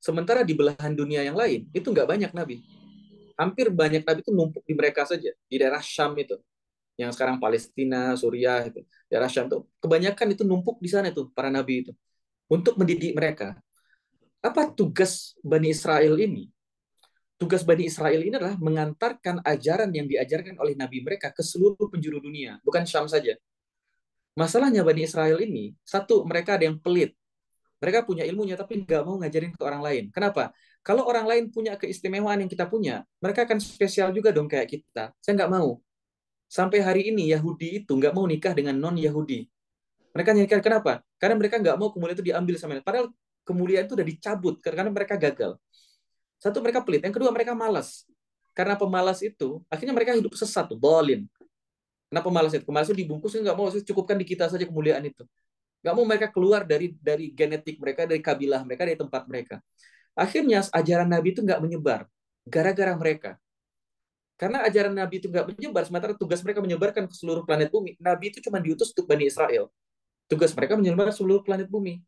Sementara di belahan dunia yang lain, itu nggak banyak nabi. Hampir banyak nabi itu numpuk di mereka saja, di daerah Syam itu. Yang sekarang Palestina, Suriah, itu. Daerah Syam itu. Kebanyakan itu numpuk di sana itu, para nabi itu. Untuk mendidik mereka. Apa tugas Bani Israel ini? Tugas Bani Israel ini adalah mengantarkan ajaran yang diajarkan oleh nabi mereka ke seluruh penjuru dunia. Bukan Syam saja. Masalahnya Bani Israel ini, satu, mereka ada yang pelit. Mereka punya ilmunya tapi nggak mau ngajarin ke orang lain. Kenapa? Kalau orang lain punya keistimewaan yang kita punya, mereka akan spesial juga dong kayak kita. Saya nggak mau. Sampai hari ini Yahudi itu nggak mau nikah dengan non-Yahudi. Mereka nikah kenapa? Karena mereka nggak mau kemuliaan itu diambil sama mereka. Padahal kemuliaan itu udah dicabut karena mereka gagal. Satu, mereka pelit. Yang kedua, mereka malas. Karena pemalas itu, akhirnya mereka hidup sesat, dolin. Kenapa pemalas itu? Pemalas itu dibungkus, nggak mau, cukupkan di kita saja kemuliaan itu. Nggak mau mereka keluar dari genetik mereka, dari kabilah mereka, dari tempat mereka. Akhirnya ajaran Nabi itu nggak menyebar gara-gara mereka. Karena ajaran Nabi itu nggak menyebar, sementara tugas mereka menyebarkan ke seluruh planet bumi. Nabi itu cuma diutus untuk Bani Israel. Tugas mereka menyebar ke seluruh planet bumi.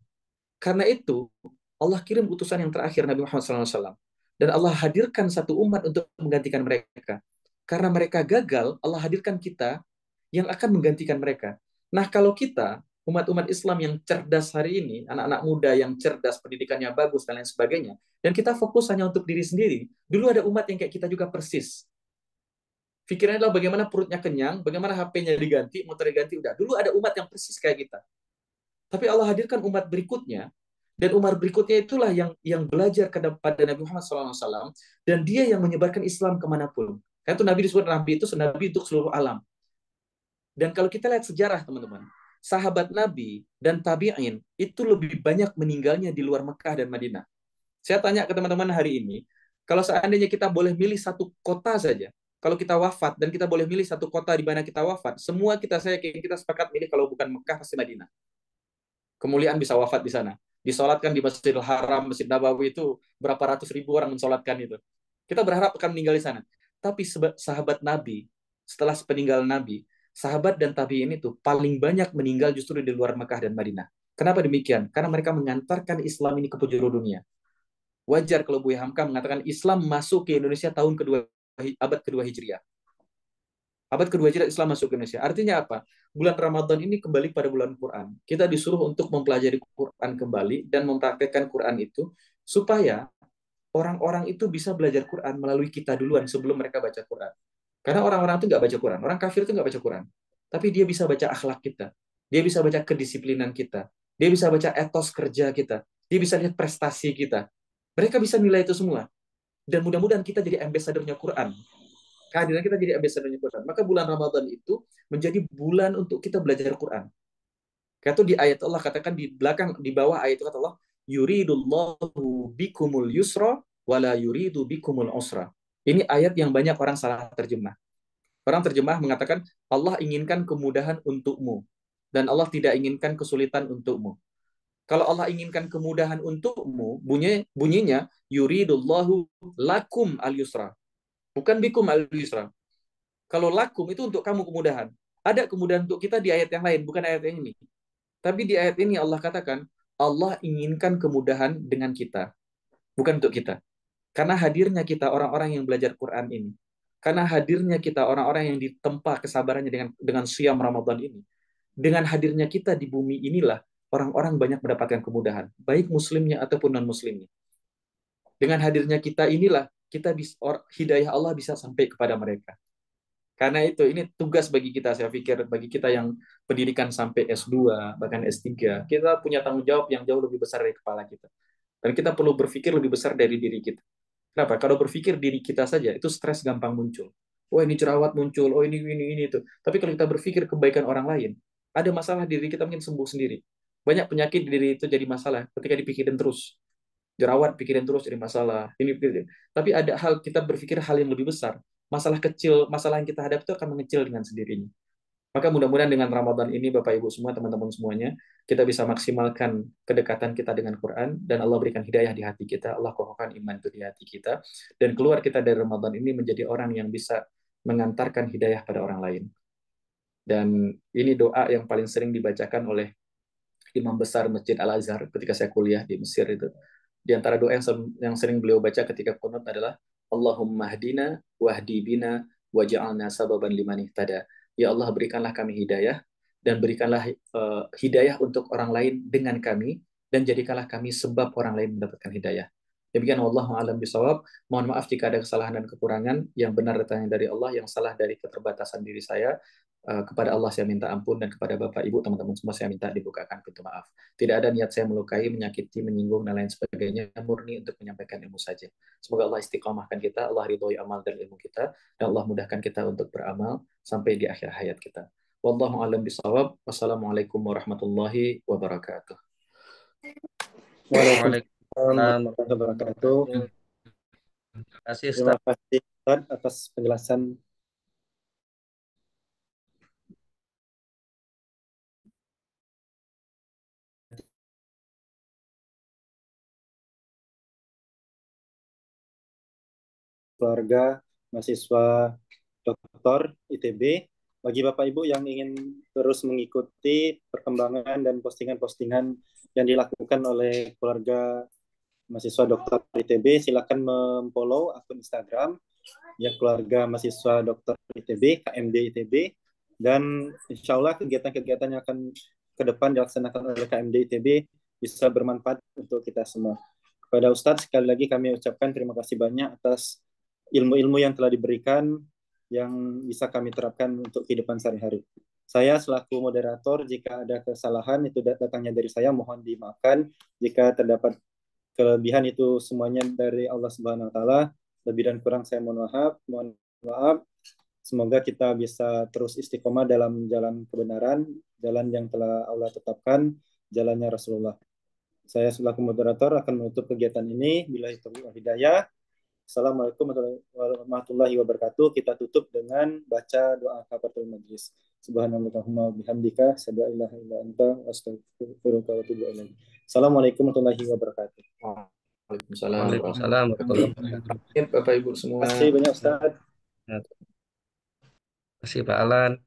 Karena itu, Allah kirim utusan yang terakhir, Nabi Muhammad SAW. Dan Allah hadirkan satu umat untuk menggantikan mereka. Karena mereka gagal, Allah hadirkan kita yang akan menggantikan mereka. Nah, kalau kita, umat-umat Islam yang cerdas hari ini, anak-anak muda yang cerdas, pendidikannya bagus, dan lain sebagainya, dan kita fokus hanya untuk diri sendiri, dulu ada umat yang kayak kita juga persis. Pikirannya adalah bagaimana perutnya kenyang, bagaimana HP-nya diganti, motor diganti, udah. Dulu ada umat yang persis kayak kita. Tapi Allah hadirkan umat berikutnya, dan umat berikutnya itulah yang belajar kepada Nabi Muhammad SAW, dan dia yang menyebarkan Islam kemanapun. Karena itu Nabi disebut Nabi itu Nabi untuk seluruh alam. Dan kalau kita lihat sejarah, teman-teman, sahabat Nabi dan tabi'in itu lebih banyak meninggalnya di luar Mekah dan Madinah. Saya tanya ke teman-teman hari ini, kalau seandainya kita boleh milih satu kota saja, kalau kita wafat dan kita boleh milih satu kota di mana kita wafat, semua saya yakin kita sepakat milih kalau bukan Mekah pasti Madinah. Kemuliaan bisa wafat di sana. Disolatkan di Masjidil Haram, Masjid Nabawi itu berapa ratus ribu orang mensolatkan itu. Kita berharap akan meninggal di sana. Tapi sahabat Nabi, setelah sepeninggal Nabi, sahabat dan tabi'in itu paling banyak meninggal justru di luar Mekah dan Madinah. Kenapa demikian? Karena mereka mengantarkan Islam ini ke penjuru dunia. Wajar kalau Buya Hamka mengatakan Islam masuk ke Indonesia tahun kedua, abad kedua Hijriah. Abad kedua Hijriah Islam masuk ke Indonesia. Artinya apa? Bulan Ramadan ini kembali pada bulan Quran. Kita disuruh untuk mempelajari Quran kembali dan mempraktekkan Quran itu supaya orang-orang itu bisa belajar Quran melalui kita duluan sebelum mereka baca Quran. Karena orang-orang itu nggak baca Quran. Orang kafir itu nggak baca Quran. Tapi dia bisa baca akhlak kita. Dia bisa baca kedisiplinan kita. Dia bisa baca etos kerja kita. Dia bisa lihat prestasi kita. Mereka bisa nilai itu semua. Dan mudah-mudahan kita jadi ambassador-nya Quran. Kehadiran kita jadi ambassador-nya Quran. Maka bulan Ramadan itu menjadi bulan untuk kita belajar Quran. Kata di ayat Allah katakan di belakang, di bawah ayat itu kata Allah, yuridullahu bikumul yusra wala yuridu bikumul usra. Ini ayat yang banyak orang salah terjemah. Orang terjemah mengatakan Allah inginkan kemudahan untukmu dan Allah tidak inginkan kesulitan untukmu. Kalau Allah inginkan kemudahan untukmu, bunyinya yuridullahu lakum al-yusra. Bukan bikum al-yusra. Kalau lakum itu untuk kamu kemudahan. Ada kemudahan untuk kita di ayat yang lain, bukan ayat yang ini. Tapi di ayat ini Allah katakan, Allah inginkan kemudahan dengan kita, bukan untuk kita. Karena hadirnya kita orang-orang yang belajar Quran ini. Karena hadirnya kita orang-orang yang ditempa kesabarannya dengan siam Ramadan ini. Dengan hadirnya kita di bumi inilah orang-orang banyak mendapatkan kemudahan, baik muslimnya ataupun non-muslimnya. Dengan hadirnya kita inilah hidayah Allah bisa sampai kepada mereka. Karena itu, ini tugas bagi kita, saya pikir, bagi kita yang pendidikan sampai S2, bahkan S3, kita punya tanggung jawab yang jauh lebih besar dari kepala kita. Dan kita perlu berpikir lebih besar dari diri kita. Kenapa? Kalau berpikir diri kita saja, itu stres gampang muncul. Oh ini jerawat muncul, oh ini itu. Tapi kalau kita berpikir kebaikan orang lain, ada masalah diri kita mungkin sembuh sendiri. Banyak penyakit di diri itu jadi masalah ketika dipikirin terus. Jerawat pikirin terus jadi masalah. Ini pikirin. Tapi ada hal kita berpikir hal yang lebih besar. Masalah kecil, masalah yang kita hadapi itu akan mengecil dengan sendirinya. Maka mudah-mudahan dengan Ramadan ini Bapak Ibu semua, teman-teman semuanya, kita bisa maksimalkan kedekatan kita dengan Quran dan Allah berikan hidayah di hati kita, Allah kokohkan iman itu di hati kita dan keluar kita dari Ramadan ini menjadi orang yang bisa mengantarkan hidayah pada orang lain. Dan ini doa yang paling sering dibacakan oleh imam besar Masjid Al-Azhar ketika saya kuliah di Mesir itu. Di antara doa yang sering beliau baca ketika qunut adalah Allahumma hdina wahdi bina waj'alna sababan liman ihtada. Ya Allah berikanlah kami hidayah dan berikanlah hidayah untuk orang lain dengan kami dan jadikanlah kami sebab orang lain mendapatkan hidayah. Demikian wallahu a'lam bishawab. Mohon maaf jika ada kesalahan dan kekurangan. Yang benar datangnya dari Allah, yang salah dari keterbatasan diri saya. Kepada Allah saya minta ampun dan kepada Bapak Ibu teman-teman semua saya minta dibukakan pintu maaf. Tidak ada niat saya melukai, menyakiti, menyinggung dan lain sebagainya, murni untuk menyampaikan ilmu saja. Semoga Allah istiqomahkan kita, Allah ridhoi amal dan ilmu kita, dan Allah mudahkan kita untuk beramal sampai di akhir hayat kita. Wallahu a'lam bishawab. Wassalamualaikum warahmatullahi wabarakatuh. Waalaikumsalam Waalaikumsalam warahmatullahi wabarakatuh. Terima kasih, Terima Ustaz. kasih Ustaz atas penjelasan keluarga mahasiswa Doktor ITB. Bagi Bapak Ibu yang ingin terus mengikuti perkembangan dan postingan-postingan yang dilakukan oleh keluarga mahasiswa Doktor ITB, silakan memfollow akun Instagram ya keluarga mahasiswa Doktor ITB, KMD ITB, dan insya Allah kegiatan-kegiatan yang akan ke depan dilaksanakan oleh KMD ITB bisa bermanfaat untuk kita semua. Kepada Ustadz, sekali lagi kami ucapkan terima kasih banyak atas ilmu-ilmu yang telah diberikan yang bisa kami terapkan untuk kehidupan sehari-hari. Saya selaku moderator, jika ada kesalahan itu datangnya dari saya, mohon dimaafkan. Jika terdapat kelebihan itu semuanya dari Allah Subhanahu wa taala. Lebih dan kurang saya mohon maaf. Semoga kita bisa terus istiqomah dalam jalan kebenaran, jalan yang telah Allah tetapkan, jalannya Rasulullah. Saya selaku moderator akan menutup kegiatan ini. Billahi taufiq wal hidayah. Assalamualaikum warahmatullahi wabarakatuh. Kita tutup dengan baca doa kafaratul majlis. Subhanallahumma bihamdika, asyhadu an la ilaha illa anta, astaghfiruka wa atubu ilaik. Assalamualaikum warahmatullahi wabarakatuh. Waalaikumsalam Waalaikumsalam warahmatullahi warahmatullahi wabarakatuh. wabarakatuh. Bapak Ibu semua. Terima kasih banyak Ustaz. Terima kasih Pak Alan.